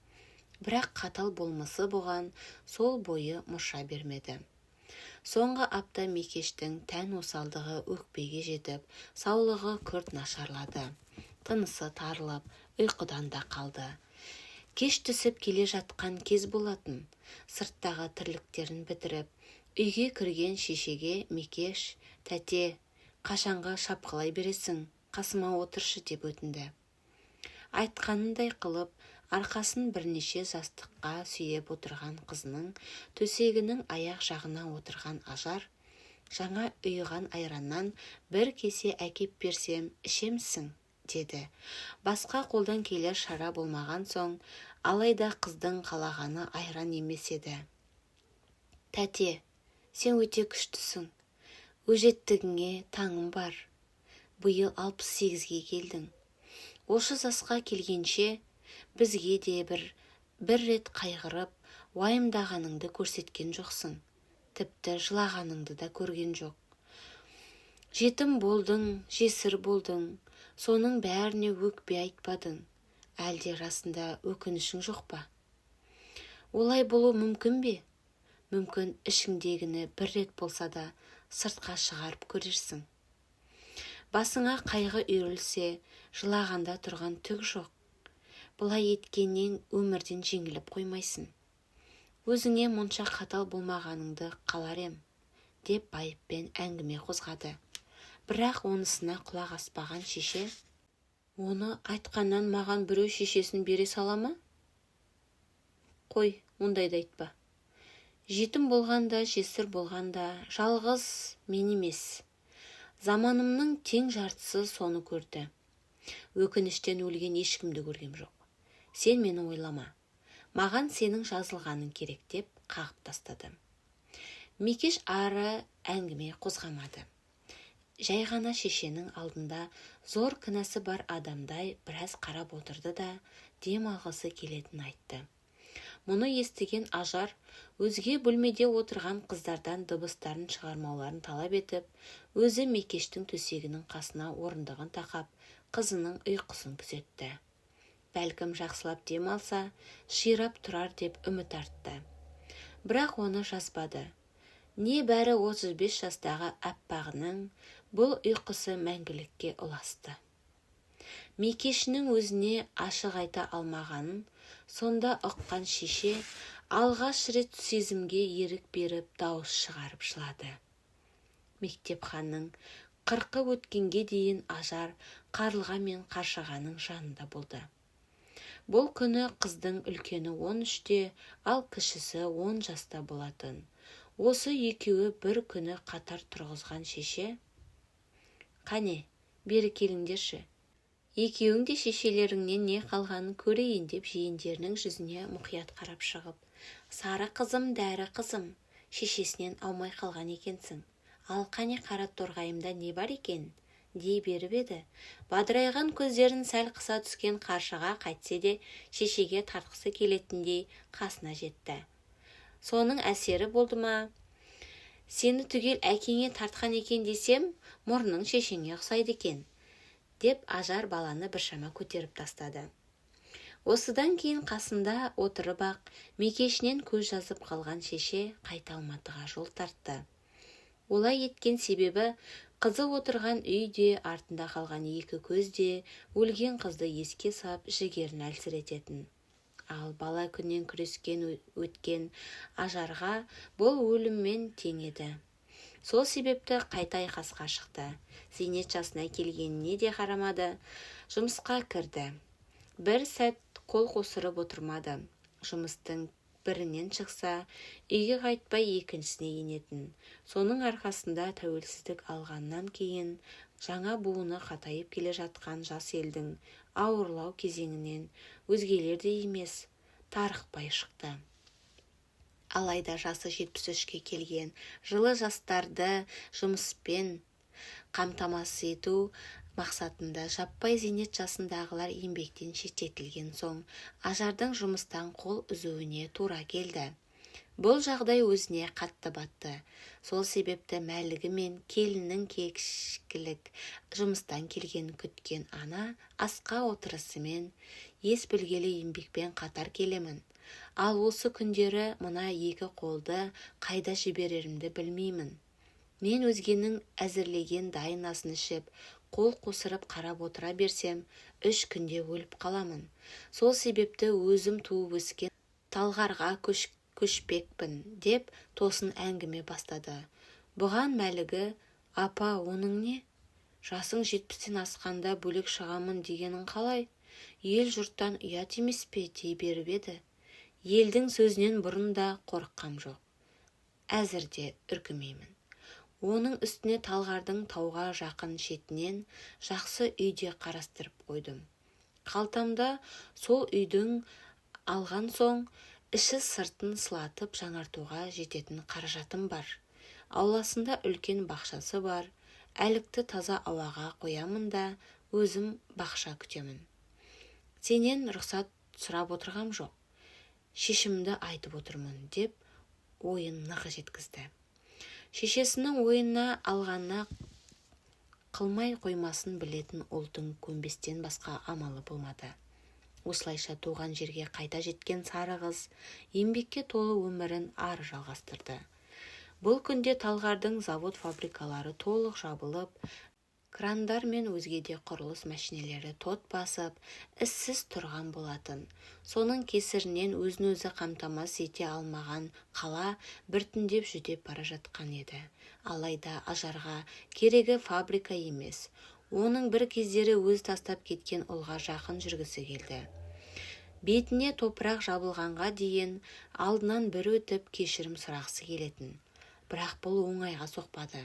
Бірақ қатал болмысы бұған сол бойы мұрша бермеді. Соңғы апта Мекештің тән осалдығы өкпеге жетіп, саулығы күрт нашарлады. Тынысы тарылып, ұйқыдан да қалды. Кеш түсіп келе жатқан кез болатын. Сырттағы тірліктерін бітіріп, үйге кірген шешеге Мекеш, «Тәте, қашанға шапқылай бересің, қасыма отыршы» деп өтінді. Айтқанындай қылып, арқасын бірнеше жастыққа сүйеп отырған қызының төсегінің аяқ жағына отырған Ажар, Жаңа ұйыған айраннан бір кесе әкеп берсем, ішемсің, деді. Басқа қолдан келер шара болмаған соң, алайда қыздың қалағаны айран емес еді. Тәте, сен өте күштісің. Өжеттігіңе таңым бар. Биыл 68-ге келдің. Осы жасқа келгенше бізге де бір рет қайғырып, уайымдағаныңды көрсеткен жоқсың. Тіпті жылағаныңды да көрген жоқ. Жетім болдың, жесір болдың, соның бәріне өкпе айтпадың. Әлде расында өкінішің жоқ па? Олай болу мүмкін бе? Мүмкін ішіңдегіні бір рет болса да сыртқа шығарып көрерсің. Басыңа қайғы үйірілсе, жылағанда тұрған түк жоқ. Бұлай еткеннен өмірден жеңіліп қоймайсың. Өзіңе мұнша қатал болмағаныңды қалар ем, деп байыппен әңгіме қозғады. Бірақ онысына құлақ аспаған шеше, оны айтқаннан маған біреу шешесін бере сала ма? Қой, ондайды айтпа. Жетім болғанда, жесір болғанда, жалғыз мен емес. Заманымның тең жартысы соны көрді. Өкініштен өлген ешкімді көргем жоқ. Сен мені ойлама. Маған сенің жазылғаның керек деп қағып тастады. Мекеш ары әңгіме қозғамады. Жай ғана шешенің алдында зор кінәсі бар адамдай біраз қарап отырды да дем алғысы келетін айтты. Мұны естіген Ажар өзге бөлмеде отырған қыздардан дыбыстарын шығармауларын талап етіп, өзі Мекештің төсегінің қасына орындығын тақап, қызының ұйқысын күзетті. Бәлкім жақсылап дем алса, ширап тұрар деп үміт артты. Бірақ оны жазбады. Не бәрі 35 жастағы әппағының бұл ұйқысы мәңгілікке ұласты. Мекешінің өзіне ашық айта алмағанын сонда ұққан шеше алғаш рет сезімге ерік беріп дауыс шығарып жылады. Мектепханның 40 өткенге дейін Ажар Қарлыға мен Қаршығаның жанында болды. Бұл күні қыздың үлкені 13-те, ал кішісі 10 жаста болатын. Осы екеуі бір күні қатар тұрғызған шеше, «Қане, бері келіңдерші. Екеуің де шешелеріңнен не қалғанын көрейін» деп жиендерінің жүзіне мұқият қарап шығып, «Сары қызым, дәрі қызым, шешесінен аумай қалған екенсің. Ал қане қара торғайымда не бар екен?» дей беріп еді. Бадырайған көздерін сәл қыса түскен Қаршыға қайтсе де шешеге тартқысы келетіндей қасына жетті. «Соның әсері болды ма? Сені түгел әкеңе тартқан екен десем, мұрның шешеңе ұқсайды екен», деп Ажар баланы біршама көтеріп тастады. Осыдан кейін қасында отырып ақ Мекешінен көз жазып қалған шеше қайта Алматыға жол тартты. Олай еткен себебі қызы отырған үйде, артында қалған екі көзде өлген қызды еске сап жігерін әлсірететін. Ал бала күннен күрескен өткен Ажарға бұл өліммен тең еді. Сол себепті қайта айқасқа шықты. Зейнет жасына келгеніне де қарамады. Жұмысқа кірді. Бір сәт қол қосырып отырмады. Жұмыстың бірінен шықса, үйге қайтпай екіншісіне енетін. Соның арқасында тәуелсіздік алғаннан кейін жаңа буыны қатайып келе жатқан жас елдің ауырлау кезеңінен өзгелерде емес, тарықпай шықты. Алайда жасы 73-ке келген жылы жастарды жұмыспен қамтамасыз ету мақсатында жаппай зейнет жасындағылар еңбектен шеттетілген соң, Ажардың жұмыстан қол үзуіне тура келді. Бұл жағдай өзіне қатты батты. Сол себепті мәлігі мен келіннің кешкілік жұмыстан келген күткен ана асқа отырысымен ес білгелі еңбекпен қатар келемін. Ал осы күндері мына екі қолды қайда жіберерімді білмеймін. Мен өзгенің әзірлеген дайын асын ішіп, қол қосырып қарап отыра берсем, 3 күнде өліп қаламын. Сол себепті өзім туып өскен талғарға көшпекпін, деп тосын әңгіме бастады. Бұған мәлігі, апа, оның не? Жасың 70-тен асқанда бөлек шығамын дегенің қалай? Ел жұрттан ұят емес пе, дей беріп еді. Елдің сөзінен бұрын да қорыққам жоқ. Әзірде үркімеймін. Оның үстіне Талғардың тауға жақын шетінен жақсы үйде қарастырып қойдым. Қалтамда сол үйдің алған соң іші сыртын сылатып жаңартуға жететін қаражатым бар. Ауласында үлкен бақшасы бар. Әлікті таза ауаға қоямын да өзім бақша күтемін. Сенен рұқсат сұрап отырғам жоқ. Шешімді айтып отырмын, деп ойын нық жеткізді. Шешесінің ойына алғанына қылмай қоймасын білетін ұлдың көнбестен басқа амалы болмады. Осылайша туған жерге қайта жеткен сары қыз еңбекке толы өмірін ары жалғастырды. Бұл күнде Талғардың завод-фабрикалары толық жабылып, крандар мен өзге де құрылыс мәшинелері тот басып, іссіз тұрған болатын. Соның кесірінен өзін-өзі қамтамасыз ете алмаған қала біртіндеп жүдеп бара жатқан еді. Алайда Ажарға керегі фабрика емес. Оның бір кездері өз тастап кеткен ұлға жақын жүргісі келді. Бетіне топырақ жабылғанға дейін алдынан бір өтіп кешірім сұрағысы келетін. Бірақ бұл оңайға соқпады.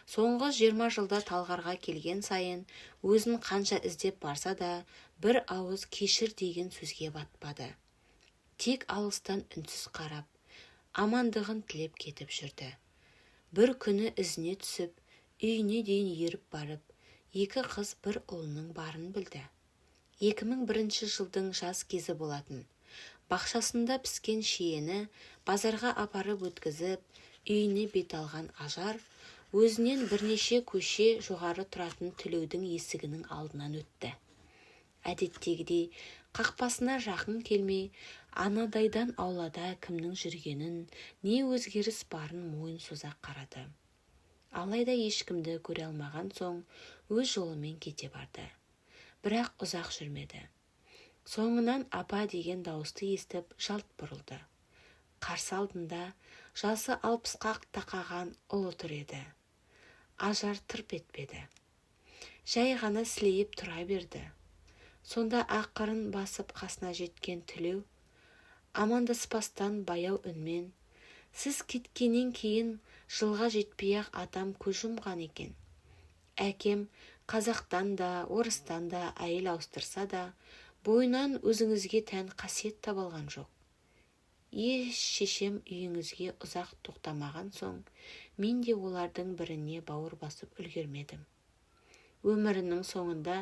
Соңғы 20 жылда Талғарға келген сайын өзін қанша іздеп барса да бір ауыз кешір деген сөзге батпады. Тек алыстан үнсіз қарап, амандығын тілеп кетіп жүрді. Бір күні ізіне түсіп, үйіне дейін еріп барып, екі қыз бір ұлының барын білді. 2001 жылдың жаз кезі болатын. Бақшасында піскен шиені базарға апарып өткізіп, үйіне бет алған Ажар өзінен бірнеше көше жоғары тұратын Тілеудің есігінің алдынан өтті. Әдеттегідей қақпасына жақын келмей, анадайдан аулада кімнің жүргенін, не өзгеріс барын мойын соза қарады. Алайда ешкімді көре алмаған соң өз жолымен кете барды. Бірақ ұзақ жүрмеді. Соңынан апа деген дауысты естіп жалт бұрылды. Қарсы алдында жасы 60-қа тақаған ұлы тұр еді. Ажар тырп етпеді. Жай ғана сілейіп тұра берді. Сонда ақырын басып қасына жеткен Тілеу, амандаспастан баяу үнмен, сіз кеткеннен кейін жылға жетпей-ақ атам көз жұмған екен. Әкем қазақтан да, орыстан да әйел ауыстырса да, бойынан өзіңізге тән қасиет табылған жоқ. Еш шешем үйіңізге ұзақ тоқтамаған соң, мен де олардың біріне бауыр басып үлгермедім. Өмірінің соңында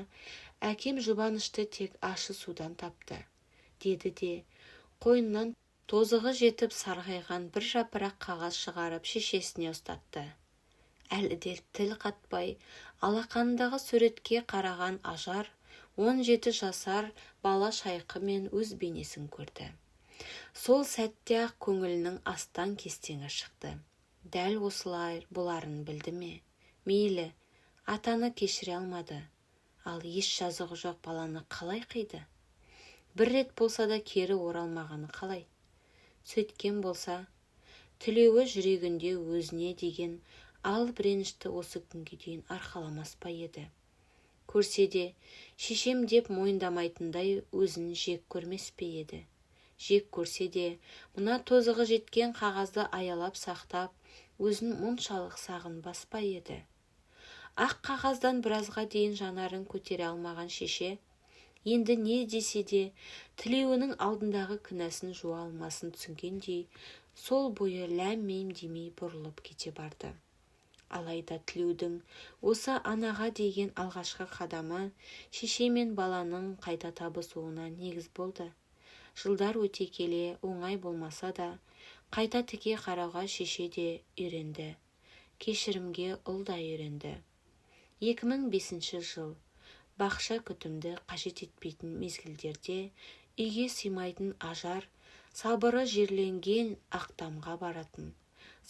әкем жұбанышты тек ащы судан тапты, деді де, қойнынан тозығы жетіп сарғайған бір жапырақ қағаз шығарып шешесіне ұстатты. Әлі де тіл қатпай, алақанындағы суретке қараған Ажар 17 жасар бала шайқы мен өз бейнесін көрді. Сол сәтте-ақ көңілінің астан кестеңі шықты. Дәл осылай боларын білді ме? Мейлі, атаны кешіре алмады. Ал еш жазығы жоқ баланы қалай қиды? Бір рет болса да кері оралмағаны қалай? Сөйткен болса, Тілеуі жүрегінде өзіне деген алып ренішті осы күнге дейін арқаламас па еді? Көрсе де, шешем деп мойындамайтындай өзін жек көрмес пе еді? Жек көрсе де, мына тозығы жеткен қағазды аялап сақтап, өзін мұншалық сағынбас па еді? Ақ қағаздан біразға дейін жанарын көтере алмаған шеше, енді не десе де, Тілеуінің алдындағы күнәсін жуа алмасын түсінгендей, сол бойы ләм-мим демей бұрылып кете барды. Алайда Тілеудің осы анаға деген алғашқы қадамы шеше мен баланың қайта табысуына негіз болды. Жылдар өте келе оңай болмаса да, қайта тіке қарауға шеше де үйренді. Кешірімге ұл да үйренді. 2005 жыл. Бақша күтімді қажет етпейтін мезгілдерде үйге сыймайтын Ажар сабыры жерленген Ақтамға баратын.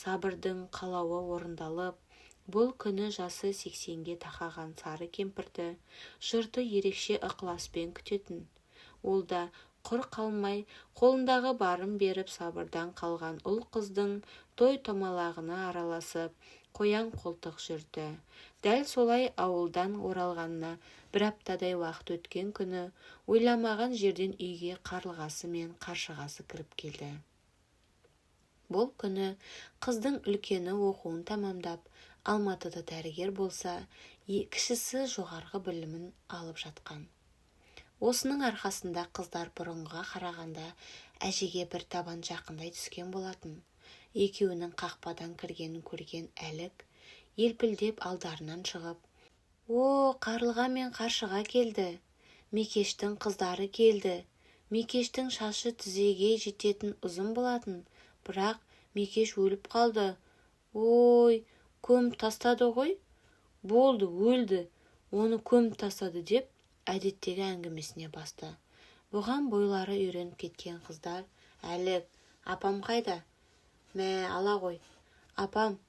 Сабырдың қалауы орындалып, бұл күні жасы 80-ге тақаған сары кемпірді жұрты ерекше ықыласпен күтетін. Ол да құр қалмай қолындағы барын беріп сабырдан қалған ұл қыздың той томалағына араласып, қоян қолтық жүрді. Дәл солай ауылдан оралғанына бір аптадай уақыт өткен күні ойламаған жерден үйге қарлығасы мен қаршығасы кіріп келді. Бұл күні қыздың үлкені оқуын тамамдап, Алматыда дәрігер болса, кішісі жоғарғы білімін алып жатқан. Осының арқасында қыздар бұрынғыға қарағанда әжеге бір табан жақындай түскен болатын. Екеуінің қақпадан кіргенін көрген Әлік елпілдеп алдарынан шығып: «О, Қарлыға мен Қаршыға келді. Мекештің қыздары келді. Мекештің шашы тізеге жететін ұзын болатын, бірақ Мекеш өліп қалды. Ой, көміп тастады ғой. Болды, өлді. Оны көміп тастады», деп әдеттегі әңгімесіне басты. Бұған бойлары үйреніп кеткен қыздар: «Әлік, апам қайда?» «Мә, ала ғой. Апам,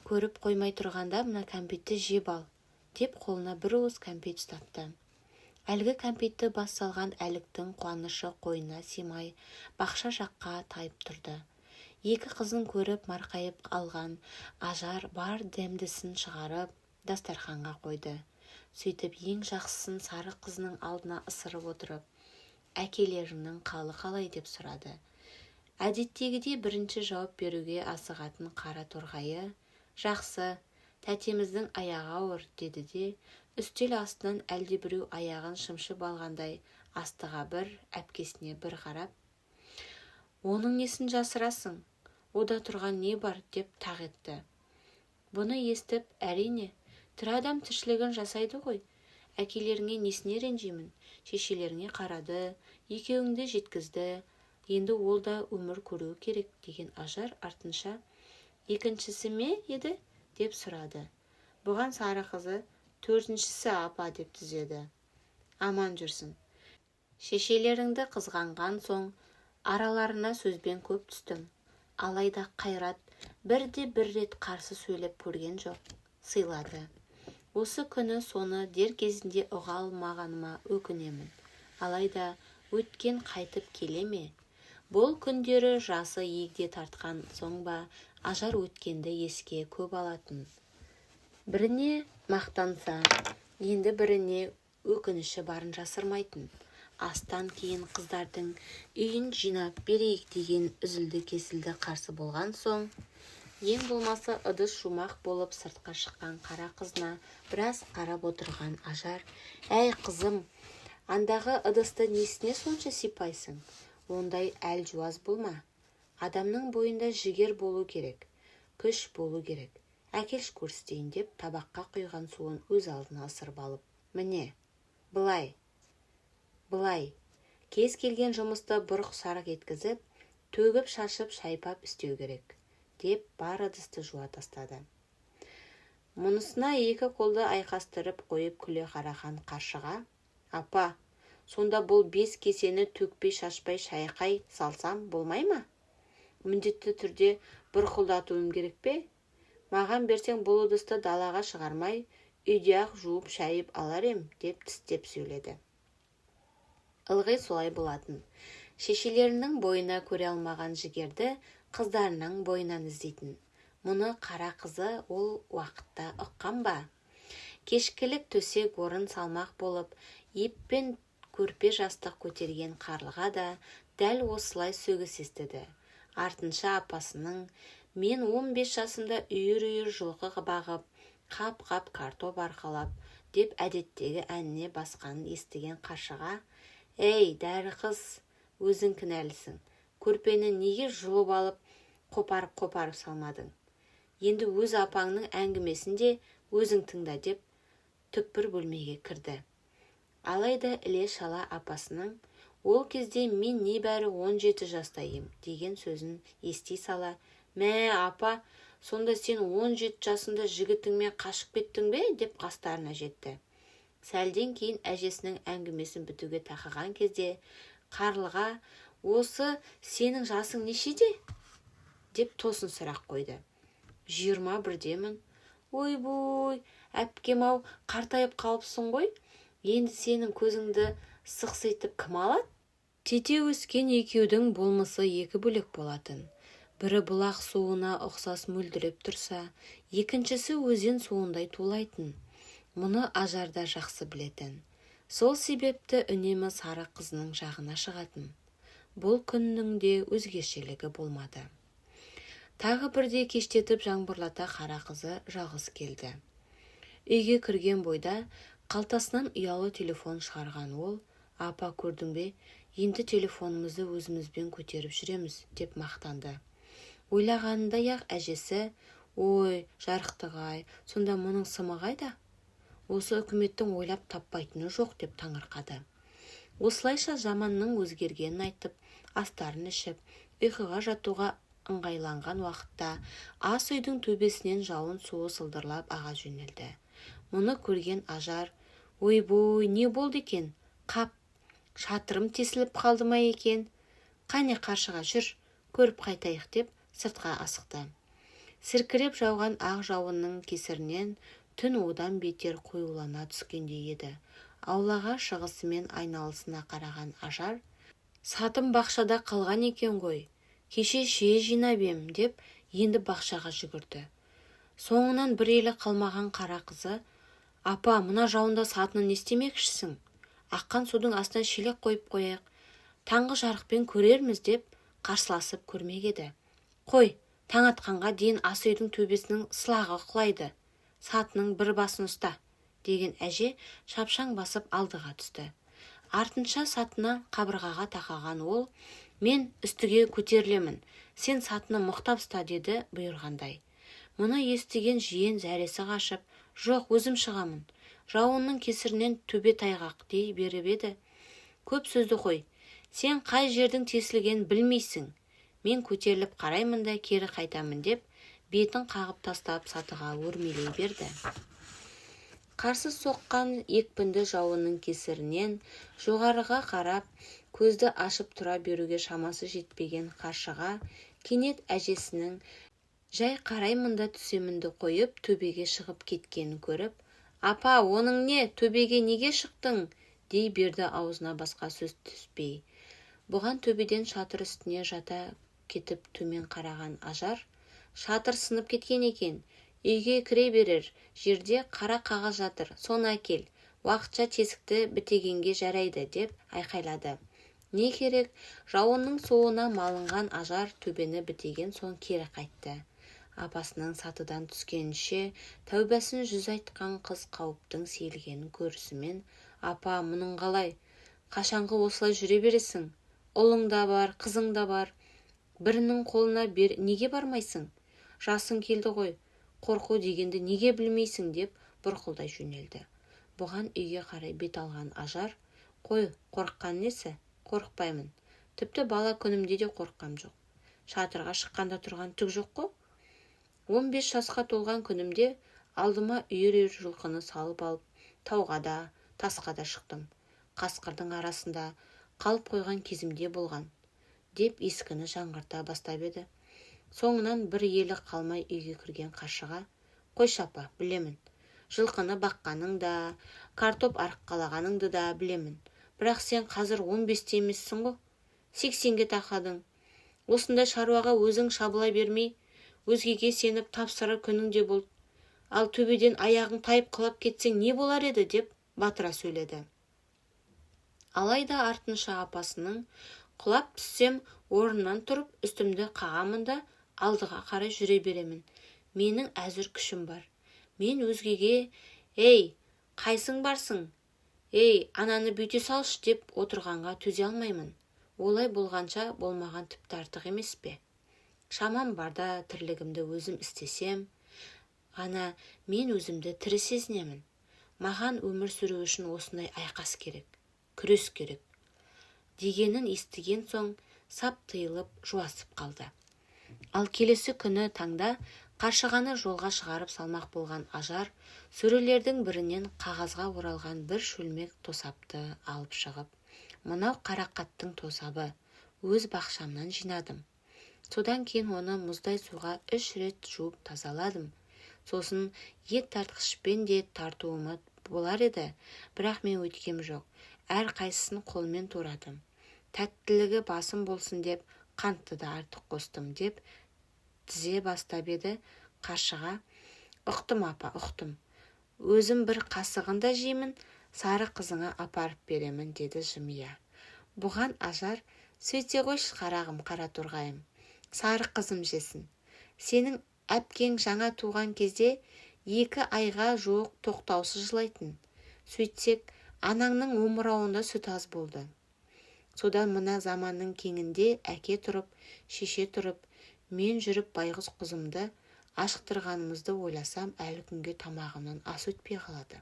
көріп қоймай тұрғанда мына кәмпитті жеп ал», деп қолына бір уыс кәмпит ұстатты. Әлгі кәмпитті бас салған Әліктің қуанышы қойнына симай бақша жаққа тайып тұрды. Екі қызын көріп марқайып алған Ажар бар дәмдісін шығарып дастарханға қойды. Сөйтіп ең жақсысын сары қызының алдына ысырып отырып: «Әкелеріңнің қалы қалай?» деп сұрады. Әдеттегідей бірінші жауап беруге асығатын қара торғайы: «Жақсы, тәтеміздің аяғы ауыр», деді де, үстел астынан әлдебіреу аяғын шымшып алғандай астыға бір, әпкесіне бір қарап: «Оның несін жасырасың? Ода тұрған не бар?» деп тақ етті. Бұны естіп: «Әрине, тірі адам тіршілігін жасайды ғой. Әкелеріңе несіне ренжимін? Шешелеріңе қарады, екеуіңді жеткізді. Енді ол да өмір көруі керек», деген Ажар артынша: «Екіншісі ме еді?» деп сұрады. Бұған сары қызы: «Төртіншісі, апа», деп түзеді. «Аман жүрсін. Шешелеріңді қызғанған соң араларына сөзбен көп түстім. Алайда Қайрат бір рет қарсы сөйлеп көрген жоқ. Сыйлады. Осы күні соны дер кезінде ұға алмағаныма өкінемін. Алайда өткен қайтып келе ме? Бұл күндері жасы егде тартқан соң ба, Ажар өткенді еске көп алатын. Біріне мақтанса, енді біріне өкініші барын жасырмайтын. Астан кейін қыздардың үйін жинап берейік деген үзілді-кесілді қарсы болған соң, ең болмасы ыдыс жумақ болып сыртқа шыққан қара қызына біраз қарап отырған Ажар: «Әй қызым, андағы ыдысты несіне сонша сипайсың? Ондай әлжуаз болма. Адамның бойында жігер болу керек, күш болу керек. Әкелші көрсетейін», деп табаққа құйған суын өз алдына ысырып алып: «Міне, былай, кез келген жұмысты бұрқ-сарқ еткізіп, төгіп шашып шайпап істеу керек», деп бар ыдысты жуа тастады. Мұнысына екі қолды айқастырып қойып күле қараған Қаршыға: «Апа, сонда бұл 5 кесені төкпей шашпай шайқай салсам болмай ма? Міндетті түрде бұрқылдатуым керек пе? Маған берсең бұл ыдысты далаға шығармай, үйде-ақ жуып шайып алар ем», деп тістеп сөйледі. Ылғи солай болатын. Шешелерінің бойына көре алмаған жігерді қыздарының бойынан іздейтін. Мұны қара қызы ол уақытта ұққан ба? Кешкілік төсек орын салмақ болып, еппен көрпе жастық көтерген Қарлыға да дәл осылай сөгіс естіді. Артынша апасының: «Мен 15 жасымда үйір-үйір жылқы бағып, қап-қап картоп арқалап», деп әдеттегі әніне басқанын естіген Қаршыға: «Ей, дәрі қыз, өзің кінәлісің. Көрпені неге жұлып алып, қопарып салмадың? Енді өз апаңның әңгімесін де өзің тыңда», деп түкпір бөлмеге кірді. Алайда іле-шала апасының: «Ол кезде мен небәрі 17 жастайым», деген сөзін ести сала: «Мә, апа, сонда сен 17 жасында жігітіңмен қашып кеттің бе?» деп қастарына жетті. Сәлден кейін әжесінің әңгімесін бітуге тақыған кезде Қарлыға: «Осы сенің жасың нешеде?» деп тосын сұрақ қойды. 21-демін. «Ойбой, әпкем-ау, қартайып қалыпсың ғой. Енді сенің көзіңді сықситып кім алады?» Тете өскен екеудің болмысы екі бөлек болатын. Бірі бұлақ суына ұқсас мөлдіреп тұрса, екіншісі өзен суындай тулайтын. Мұны Ажар да жақсы білетін. Сол себепті үнемі сары қызының жағына шығатын. Бұл күннің де өзгешелігі болмады. Тағы бірде кештетіп жаңбырлата қара қызы жалғыз келді. Үйге кірген бойда қалтасынан ұялы телефон шығарған ол, апа көрдің бе, енді телефонымызды өзімізбен көтеріп жүреміз деп мақтанды. Ойлағанындай-ақ әжесі, ой, жарықтық-ай, сонда мұның сымы қайда? Осы үкіметтің ойлап таппайтыны жоқ деп таңырқады. Осылайша заманның өзгергенін айтып, астарын ішіп, ұйқыға жатуға ыңғайланған уақытта ас үйдің төбесінен жауын суы сылдырлап аға жөнелді. Мұны көрген ажар, ойбой, не болды екен? Қап, шатырым тесіліп қалды ма екен? Қане қаршыға жүр, көріп қайтайық деп сыртқа асықты. Сіркіреп жауған ақ жауынның кесірінен түн одан бетер қоюлана түскендей еді. Аулаға шығысымен айналысына қараған ажар, сатым бақшада қалған екен ғой, кеше шие жинап ем деп енді бақшаға жүгірді. Соңынан бір елі қалмаған қара қызы, апа, мына жауында сатыны не істемекшісің? Аққан судың астына шелек қойып қояйық, таңғы жарықпен көрерміз деп қарсыласып көрмек еді. Қой, таң атқанға дейін ас үйдің төбесінің сылағы құлайды, сатының бір басын ұста, деген әже шапшаң басып алдыға түсті. Артынша сатына қабырғаға тақаған ол, мен үстіге көтерілемін, сен сатыны мықтап ұста деді бұйырғандай. Мұны естіген жиен зәресі қашып, жоқ, өзім шығамын. Жауынның кесірінен төбе тайғақ дей беріп еді. Көп сөзді қой, сен қай жердің тесілгенін білмейсің. Мен көтеріліп қараймын да кері қайтамын деп, бетін қағып тастап сатыға өрмелей берді. Қарсы соққан екпінді жауынның кесірінен жоғарыға қарап, көзді ашып тұра беруге шамасы жетпеген қаршыға кенет әжесінің жай қараймында түсемінді қойып төбеге шығып кеткенін көріп, апа, оның не, төбеге неге шықтың? Дей берді аузына басқа сөз түспей. Бұған төбеден шатыр үстіне жата кетіп төмен қараған ажар, шатыр сынып кеткен екен, үйге кіре берер жерде қара қағаз жатыр, соны әкел, уақытша тесікті бітегенге жарайды деп айқайлады. Не керек, жауынның суына малынған ажар төбені бітеген соң кері қайтты. Апасының сатыдан түскенше тәубәсін жүз айтқан қыз қауіптің сейілгенін көрісімен, апа, мұның қалай? Қашанғы осылай жүре бересің? Ұлың да бар, қызың да бар. Бірінің қолына неге бармайсың? Жасың келді ғой, қорқу дегенді неге білмейсің деп бұрқылдай жөнелді. Бұған үйге қарай бет алған ажар, қой, қорыққан несі? Қорықпаймын. Тіпті бала күнімде де қорыққам жоқ. Шатырға шыққанда тұрған түк жоқ қой. 15 жасқа толған күнімде алдыма үйір жылқыны салып алып, тауға да, тасқа да шықтым. Қасқырдың арасында қалып қойған кезімде болған, деп ескіні жаңғырта бастап еді. Соңынан бір елі қалмай үйге кірген қаршыға, қойшы апа, білемін. Жылқыны баққаның да, картоп арыққалағаныңды да білемін. Бірақ сен қазір 15-те емессің ғой, 80-ге тақадың. Осындай шаруаға өзің шабыла бермей, өзгеге сеніп тапсырар күнің де болды. Ал төбеден аяғың тайып құлап кетсең не болар еді деп батыра сөйледі. Алайда артынша апасының, құлап түссем орнынан тұрып үстімді қағамын да алдыға қарай жүре беремін. Менің әзір күшім бар. Мен өзгеге, ей, қайсың барсың? Ей, ананы бүйте салшы деп отырғанға төзе алмаймын. Олай болғанша болмаған тіпті артық емес пе? Шамам барда тірлігімді өзім істесем, ғана мен өзімді тірі сезінемін. Маған өмір сүру үшін осындай айқас керек, күрес керек. Дегенін естіген соң сап тыйылып жуасып қалды. Ал келесі күні таңда қаршығаны жолға шығарып салмақ болған ажар, сөрелердің бірінен қағазға оралған бір шөлмек тосапты алып шығып, мынау қарақаттың тосабы, өз бақшамнан жинадым. Содан кейін оны мұздай суға 3 рет жуып тазаладым. Сосын ет тартқышпен де тартуыма болар еді, бірақ мен өткем жоқ. Әр қайсысын қолмен турадым. Тәттілігі басым болсын деп, қантты да артық қостым деп тізе бастап еді. Қаршыға, ұқтым апа, ұқтым. Өзім бір қасығын да жеймін, сары қызыңа апарып беремін, деді жымия. Бұған ажар, сөйте қойшы қарағым, қара торғайым. Сары қызым жесін. Сенің әпкең жаңа туған кезде 2 айға жуық тоқтаусыз жылайтын. Сөйтсек, анаңның омырауында сүт аз болды. Содан мына заманның кеңінде әке тұрып, шеше тұрып, мен жүріп байғұс қызымды ашықтырғанымызды ойласам, әлі күнге тамағымнан ас өтпей қалады.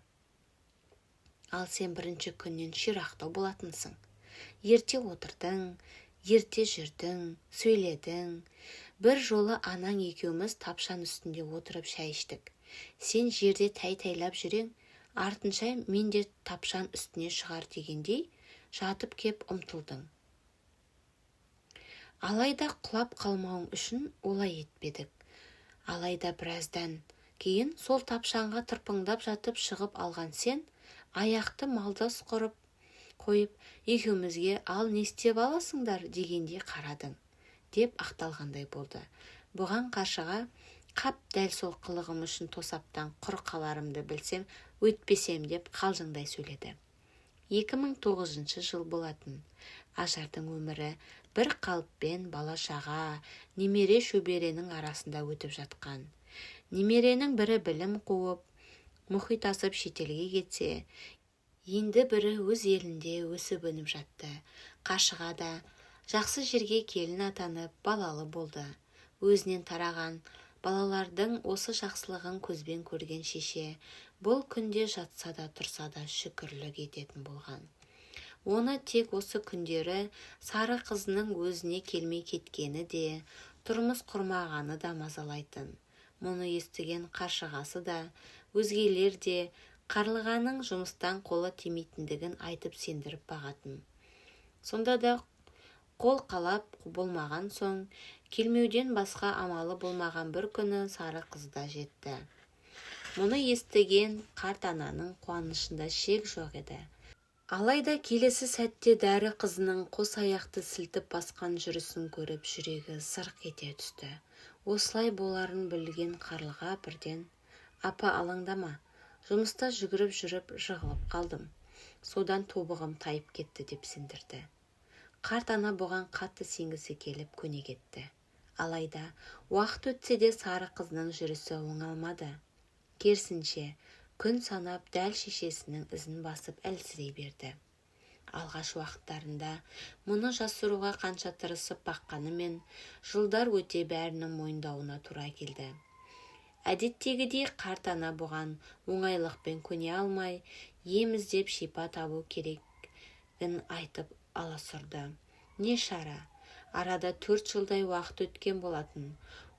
Ал сен бірінші күннен ширақтау болатынсың. Ерте отырдың, ерте жүрдің, сөйледің. Бір жолы анаң екеуміз тапшан үстінде отырып шай іштік. Сен жерде тәй-тәйлап жүрең, артынша мен де тапшан үстіне шығар дегендей жатып кеп ұмтылдың. Алайда құлап қалмауың үшін олай етпедік. Алайда біраздан кейін сол тапшанға тырпыңдап жатып шығып алған сен, аяқты малдас құрып қойып, екеумізге ал не істеп аласыңдар дегендей қарадың, деп ақталғандай болды. Бұған Қаршыға қап дәл сол қылығым үшін тосаптан құр қаларымды білсем, өйтпесем деп қалжыңдай сөйледі. 2009 жыл болатын. Ажардың өмірі бір қалыппен бала-шаға, немере шөберенің арасында өтіп жатқан. Немеренің бірі білім қуып, мұхит асып шетелге кетсе, енді бірі өз елінде өсіп-өніп жатты. Қаршыға да жақсы жерге келін атанып, балалы болды. Өзінен тараған балалардың осы жақсылығын көзбен көрген шеше, бұл күнде жатса да тұрса да шүкірлік ететін болған. Оны тек осы күндері сары қызының өзіне келмей кеткені де, тұрмыс құрмағаны да мазалайтын. Мұны естіген Қаршығасы да, өзгелер де Қарлығаның жұмыстан қолы тимейтіндігін айтып сендіріп бағатын. Сонда да қол қалап болмаған соң, келмеуден басқа амалы болмаған бір күні сары қыз да жетті. Мұны естіген қарт ананың қуанышында шек жоқ еді. Алайда келесі сәтте дәрі қызының қос аяқты сілтіп басқан жүрісін көріп жүрегі сырқ ете түсті. Осылай боларын білген Қарлыға бірден, апа алаңдама, жұмыста жүгіріп жүріп жығылып қалдым. Содан тобығым тайып кетті деп сендірді. Қарт ана бұған қатты сенгісі келіп көне кетті. Алайда уақыт өтсе де сары қызының жүрісі оңалмады. Керісінше, күн санап дәл шешесінің ізін басып әлсірей берді. Алғаш уақыттарында мұны жасыруға қанша тырысып баққанымен, жылдар өте бәрінің мойындауына тура келді. Әдеттегідей қарт ана бұған оңайлықпен көне алмай, ем іздеп шипа табу керегін айтып аласұрды. Не шара, арада 4 жылдай уақыт өткен болатын.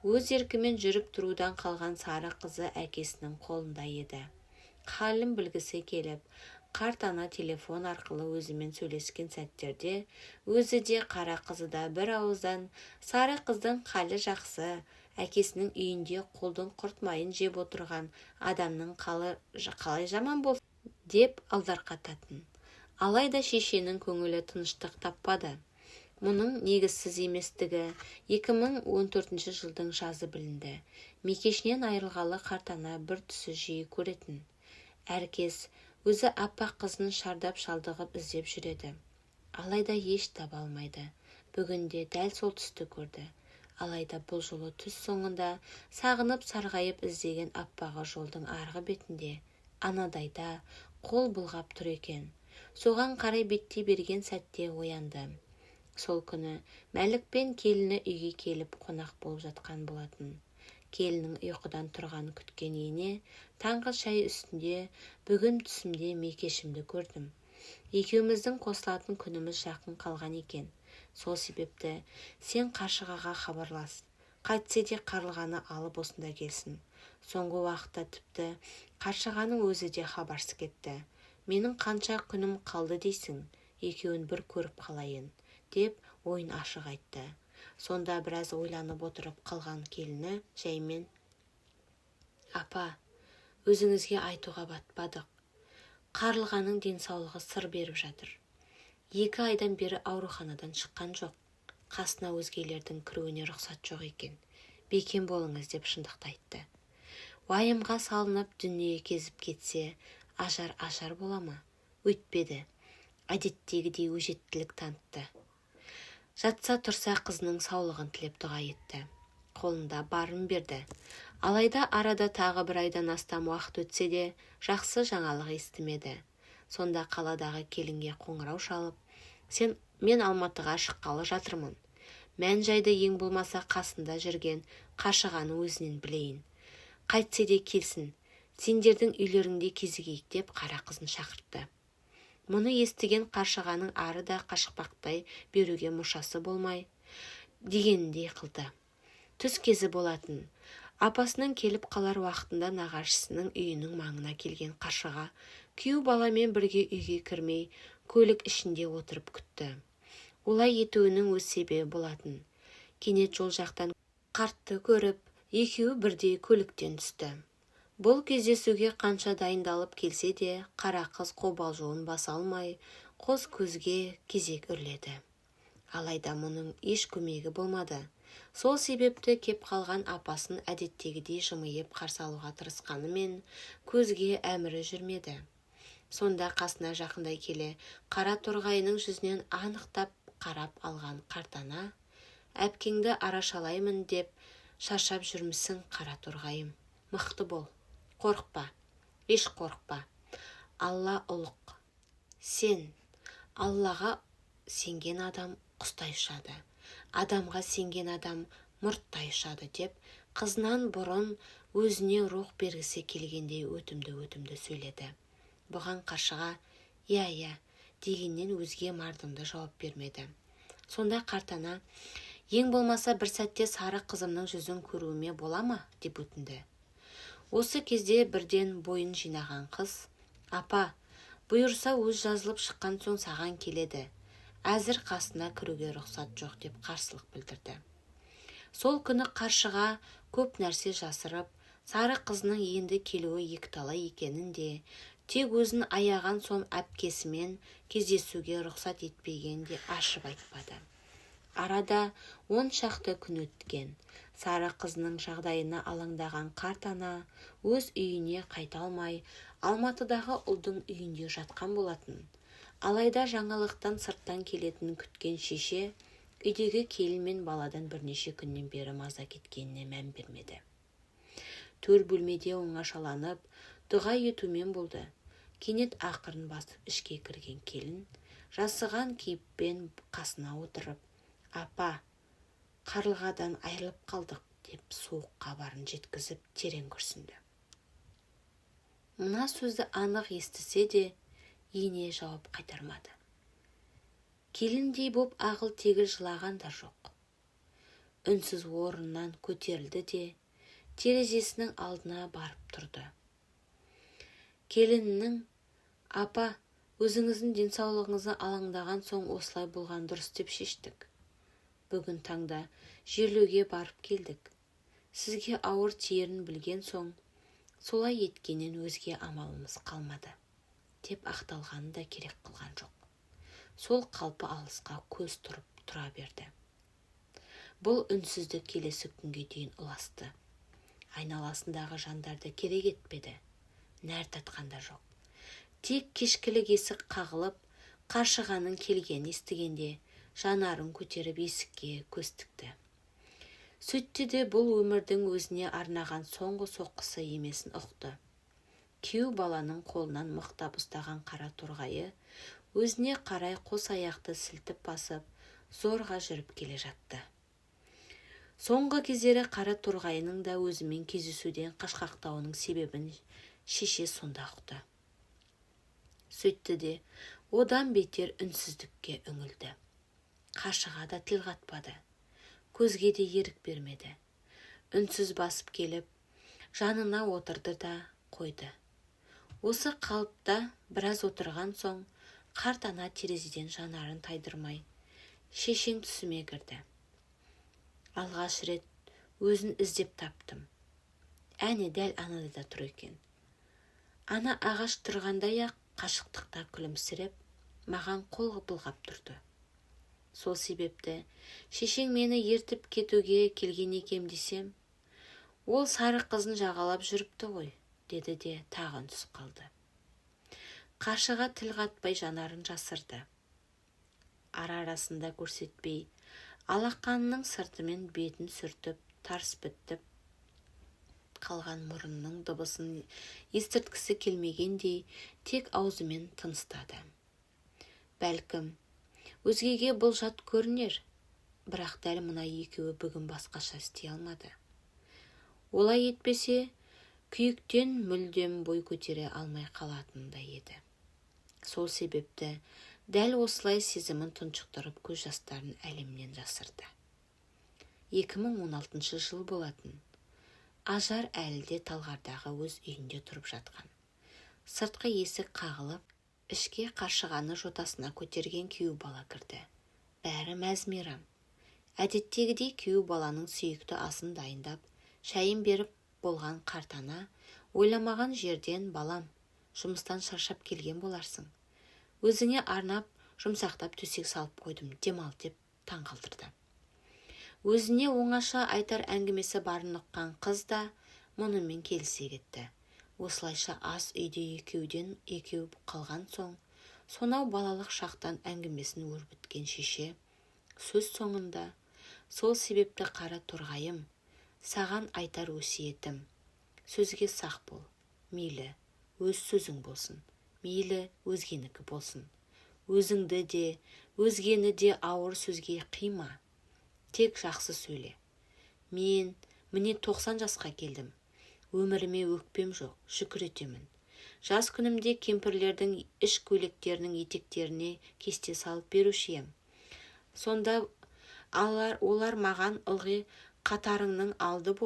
Өз еркімен жүріп тұрудан қалған сары қызы әкесінің қолында еді. Халін білгісі келіп, қарт ана телефон арқылы өзімен сөйлескен сәттерде, өзі де қара қызы да бір ауыздан сары қыздың халі жақсы, әкесінің үйінде қолдың құртмайын жеп отырған адамның қалай жаман болсын деп алдарқататын. Алайда шешенің көңілі тыныштық таппады. Мұның негізсіз еместігі 2014 жылдың жазы білінді. Мекешінен айырылғалы қарт ана бір түсі жиі көретін. Әркез өзі аппақ қызын шардап шалдығып іздеп жүреді. Алайда еш таба алмайды. Бүгінде дәл сол түсті көрді. Алайда бұл жолы түс соңында сағынып сарғайып іздеген аппағы жолдың арғы бетінде, анадайда қол бұлғап тұр екен. Соған қарай беттей берген сәтте оянды. Сол күні Мәлік пен келіні үйге келіп қонақ болып жатқан болатын. Келінің ұйқыдан тұрғанын күткен ене, таңғы шай үстінде бүгін түсімде Мекешімді көрдім. Екеуміздің қосылатын күніміз жақын қалған екен. Сол себепті сен Қаршығаға хабарлас. Қайтсе де Қарлығаны алып осында келсін. Соңғы уақытта тіпті Қаршығаның өзі де хабарсыз кетті. Менің қанша күнім қалды дейсің, екеуін бір көріп қалайын, деп ойын ашық айтты. Сонда біраз ойланып отырып қалған келіні жаймен, апа, өзіңізге айтуға батпадық. Қарлығаның денсаулығы сыр беріп жатыр. 2 айдан бері ауруханадан шыққан жоқ. Қасына өзгелердің кіруіне рұқсат жоқ екен. Бекем болыңыз деп шындықты айтты. Уайымға салынып дүние кезіп кетсе, ажар бола ма? Өйтпеді. Әдеттегідей өжеттілік танытты. Жатса тұрса қызының саулығын тілеп дұға етті. қолында барын берді. Алайда арада тағы бір айдан астам уақыт өтсе де жақсы жаңалық естімеді. Сонда қаладағы келінге қоңырау шалып, мен Алматыға шыққалы жатырмын. Мән жайды ең болмаса қасында жүрген Қашығаны өзінен білейін. Қайтсе де келсін, сендердің үйлеріңде кезігейік деп қара қызын шақыртты. Мұны естіген Қашығаның ары да қашықпақтай беруге мұршасы болмай, дегеніндей қылды. Түс кезі болатын. Апасының келіп қалар уақытында нағашысының үйінің маңына келген Қашыға күйеу баламен бірге үйге кірмей, көлік ішінде отырып күтті. Олай етуінің өз себебі болатын. Кенет жол жақтан қартты көріп, екеуі бірдей көліктен түсті. Бұл кездесуге қанша дайындалып келсе де, қара қыз қобалжуын баса алмай, қос көзге кезек үрледі. Алайда мұның еш көмегі болмады. Сол себепті кеп қалған апасын әдеттегідей жымиып қарсы алуға тырысқанымен, көзге әмірі жүрмеді. Сонда қасына жақындай келе, қара торғайының жүзінен анықтап қарап алған қартана, әпкеңді арашалаймын деп шаршап жүрмісің, қара торғайым. Мықты бол. Қорықпа, еш қорықпа. Алла ұлық. Сен, Аллаға сенген адам құстай ұшады. Адамға сенген адам мұрттай ұшады деп, қызынан бұрын өзіне рух бергісі келгендей өтімді сөйледі. Бұған Қашыға, иә, дегеннен өзге мардымды жауап бермеді. Сонда қартана, ең болмаса бір сәтте сары қызымның жүзін көруіме бола ма, деп өтінді. Осы кезде бірден бойын жинаған қыз, апа, бұйырса өз жазылып шыққан соң саған келеді. Әзір қасына кіруге рұқсат жоқ деп қарсылық білдірді. Сол күні Қаршыға көп нәрсе жасырып, сары қызының енді келуі екіталай екенін де, тек өзін аяған соң әпкесімен кездесуге рұқсат етпеген де ашып айтпады. Арада 10 шақты күн өткен. Сары қызының жағдайына алаңдаған қартана өз үйіне қайта алмай, Алматыдағы ұлдың үйінде жатқан болатын. Алайда жаңалықтан сырттан келетін күткен шеше, үйдегі келін мен баладан бірнеше күннен бері маза кеткеніне мән бермеді. Төр бөлмеде оңашаланып, дұға етумен болды. Кенет ақырын басып ішке кірген келін, жасыған кейіппен қасына отырып, апа, қарлығадан айырылып қалдық, деп суық хабарын жеткізіп терең күрсінді. Мына сөзді анық естісе де, ене жауап қайтармады. Келіндей боп ағыл-тегіл жылаған да жоқ. Үнсіз орнынан көтерілді де, терезесінің алдына барып тұрды. Келіннің, апа, өзіңіздің денсаулығыңызды алаңдаған соң осылай болған дұрыс деп шештік. Бүгін таңда жерлеуге барып келдік. Сізге ауыр тиерін білген соң, солай еткеннен өзге амалымыз қалмады, деп ақталғаны да керек қылған жоқ. Сол қалпы алысқа көз тұрып тұра берді. Бұл үнсізді келесі күнге дейін ұласты. Айналасындағы жандарды керек етпеді, нәр татқанда жоқ. Тек кешкілік есік қағылып, Қаршығаның келгенін естігенде, жанарын көтеріп есікке көз тікті. Сөйтті де бұл өмірдің өзіне арнаған соңғы соққысы емесін ұқты. Күйеу баланың қолынан мықтап ұстаған қара торғайы өзіне қарай қос аяқты сілтіп басып, зорға жүріп келе жатты. Соңғы кездері қара торғайының да өзімен кездесуден қашқақтауының себебін шеше сонда ұқты. Сөйтті де одан бетер үнсіздікке үңілді. Қашыға да тіл қатпады, көзге де ерік бермеді. Үнсіз басып келіп, жанына отырды да қойды. Осы қалыпта біраз отырған соң, қарт ана терезеден жанарын тайдырмай, шешең түсіме кірді. Алғаш рет өзін іздеп таптым. Әне дәл анада тұр екен. Ана ағаш тұрғандай-ақ қашықтықта күлімсіреп, маған қол былғап тұрды. Сол себепті шешең мені ертіп кетуге келген екем десем, ол сары қызын жағалап жүріпті ғой, деді де тағы үнсіз қалды. Қашыға тіл қатпай жанарын жасырды. Ара-арасында көрсетпей, алақанының сыртымен бетін сүртіп, тарс бітіп қалған мұрынның дыбысын естірткісі келмегендей тек аузымен тыныстады. Бәлкім, өзгеге бұл жат көрінер, бірақ дәл мына екеуі бүгін басқаша істей алмады. Олай етпесе, күйіктен мүлдем бой көтере алмай қалатындай еді. Сол себепті дәл осылай сезімін тұншықтырып көз жастарын әлемнен жасырды. 2016 жыл болатын. Ажар әлі де Талғардағы өз үйінде тұрып жатқан. Сыртқы есік қағылып, ішке қаршығаны жотасына көтерген күйеу бала кірді. Бәрі мәз-мейрам. Әдеттегідей күйеу баланың сүйікті асын дайындап, шайын беріп болған қартана, ойламаған жерден балам, жұмыстан шаршап келген боларсың. Өзіңе арнап, жұмсақтап төсек салып қойдым, демал деп таңғалдырды. Өзіне оңаша айтар әңгімесі барын ұққан қыз да мұнымен келісе кетті. Осылайша ас үйде екеуден екеу қалған соң, сонау балалық шақтан әңгімесін өрбіткен шеше, сөз соңында, сол себепті қара торғайым, саған айтар өсиетім, сөзге сақ бол, мейлі өз сөзің болсын, мейлі өзгенікі болсын. Өзіңді де, өзгені де ауыр сөзге қима, тек жақсы сөйле. Мен міне 90 жасқа келдім. Өміріме өкпем жоқ, шүкір етемін. Жас күнімде кемпірлердің іш көйлектерінің етектеріне кесте салып беруші ем. Сонда олар маған ылғи қатарыңның алды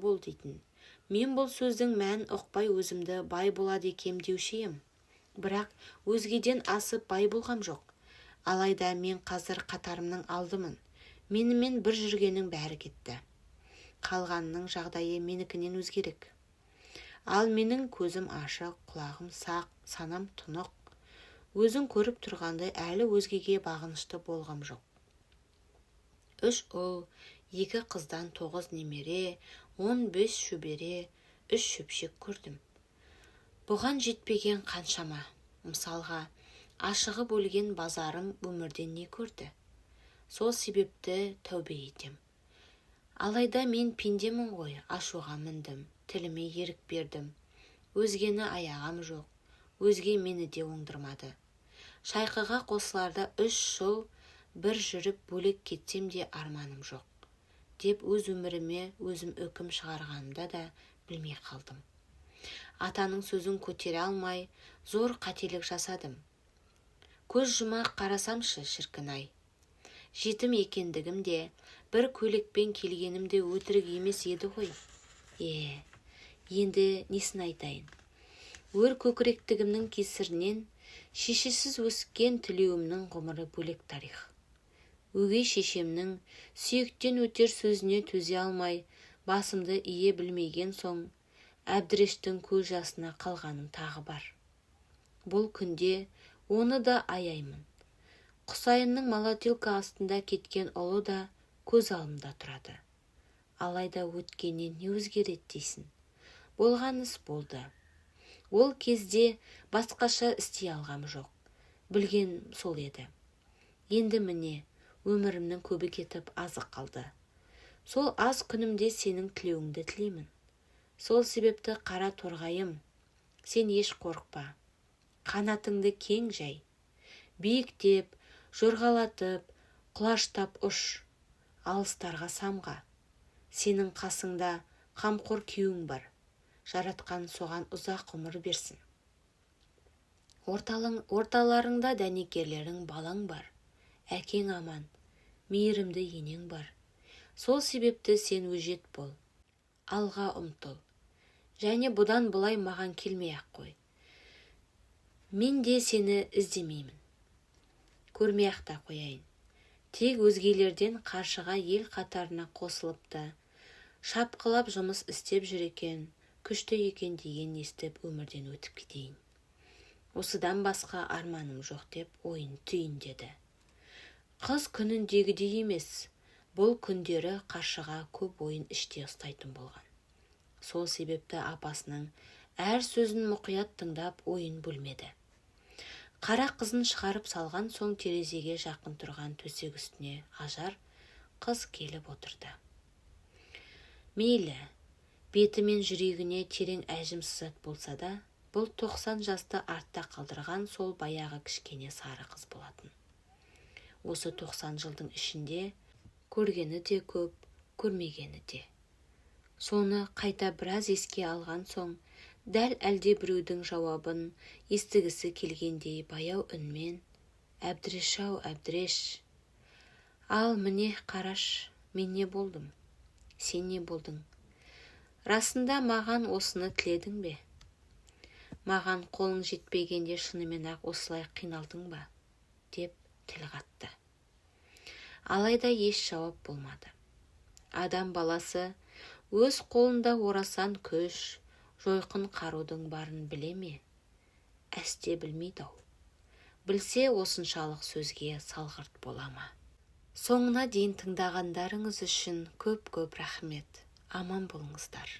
бол дейтін. Мен бұл сөздің мәнін ұқпай өзімді бай болады екем деуші ем. Бірақ өзгеден асып бай болғам жоқ. Алайда мен қазір қатарымның алдымын. Менімен бір жүргенің бәрі кетті. Қалғанның жағдайы менікінен өзгерек. Ал менің көзім ашық, құлағым сақ, санам тұнық. Өзің көріп тұрғандай әлі өзгеге бағынышты болғам жоқ. 3 ұл, 2 қыздан 9 немере, 15 шөбере, 3 шөпшек көрдім. Бұған жетпеген қаншама. Мысалға, ашығып өлген базарым өмірден не көрді? Сол себепті тәубе етем. Алайда мен пендемін ғой, ашуға міндім, тіліме ерік бердім. Өзгені аяғам жоқ, өзге мені де оңдырмады. Шайқыға қосыларда 3 жыл бір жүріп бөлек кетсем де арманым жоқ, деп өз өміріме өзім үкім шығарғанымда да білмей қалдым. Атаның сөзін көтере алмай, зор қателік жасадым. Көз жұма қарасамшы, шіркін-ай. Жетім екендігім де, бір көйлекпен келгенім де өтірік емес еді ғой. Енді несін айтайын? Өр көкіректігімнің кесірінен, шешесіз өскен тілеуімнің ғұмыры бөлек тарих. Өгей шешемнің сүйектен өтер сөзіне төзе алмай, басымды ие білмеген соң, Әбдірештің көз жасына қалғаным тағы бар. Бұл күнде оны да аяймын. Құсайынның молотилка астында кеткен ұлы да көз алдымда тұрады. Алайда өткеннен не өзгереді дейсің? Болған іс болды. Ол кезде басқаша істей алғам жоқ. Білген сол еді. Енді міне, өмірімнің көбі кетіп азы қалды. Сол аз күнімде сенің тілеуіңді тілеймін. Сол себепті қара торғайым, сен еш қорықпа. Қанатыңды кең жай. Биіктеп, жорғалатып, құлаштап ұш. Алыстарға самға. Сенің қасыңда қамқор күйеуің бар. Жаратқан соған ұзақ ғұмыр берсін. Орталарыңда дәнекерлерің балаң бар. Әкең аман, мейірімді енең бар. Сол себепті сен өжет бол. Алға ұмтыл. Және бұдан бұлай маған келмей-ақ қой. Мен де сені іздемеймін. Көрмей-ақ та қояйын. Тек өзгелерден қаршыға ел қатарына қосылыпты. Шапқылап жұмыс істеп жүр екен, күшті екен деген естіп өмірден өтіп кетейін. Осыдан басқа арманым жоқ деп ойын түйіндеді. Қыз күніндегідей емес, бұл күндері қаршыға көп ойын іште ұстайтын болған. Сол себепті апасының әр сөзін мұқият тыңдап ойын бөлмеді. Қара қызын шығарып салған соң терезеге жақын тұрған төсек үстіне Ажар қыз келіп отырды. Мейлі, беті мен жүрегіне терең әжім сызат болса да, бұл 90 жасты артта қалдырған сол баяғы кішкене сары қыз болатын. Осы 90 жылдың ішінде көргені де көп, көрмегені де. Соны қайта біраз еске алған соң, дәл әлде біреудің жауабын естігісі келгендей баяу үнмен: «Әбдіреш-ау, Әбдіреш, ал міне қараш, мен не болдым? Сен не болдың? Расында маған осыны тіледің бе? Маған қолың жетпегенде шынымен ақ осылай қиналдың ба?» деп тіл қатты. Алайда еш жауап болмады. Адам баласы өз қолында орасан күш, жойқын қарудың барын біле ме? Әсте білмейді-ау. Білсе осыншалық сөзге салғырт бола ма? Соңына дейін тыңдағандарыңыз үшін көп-көп рахмет. Аман болыңыздар.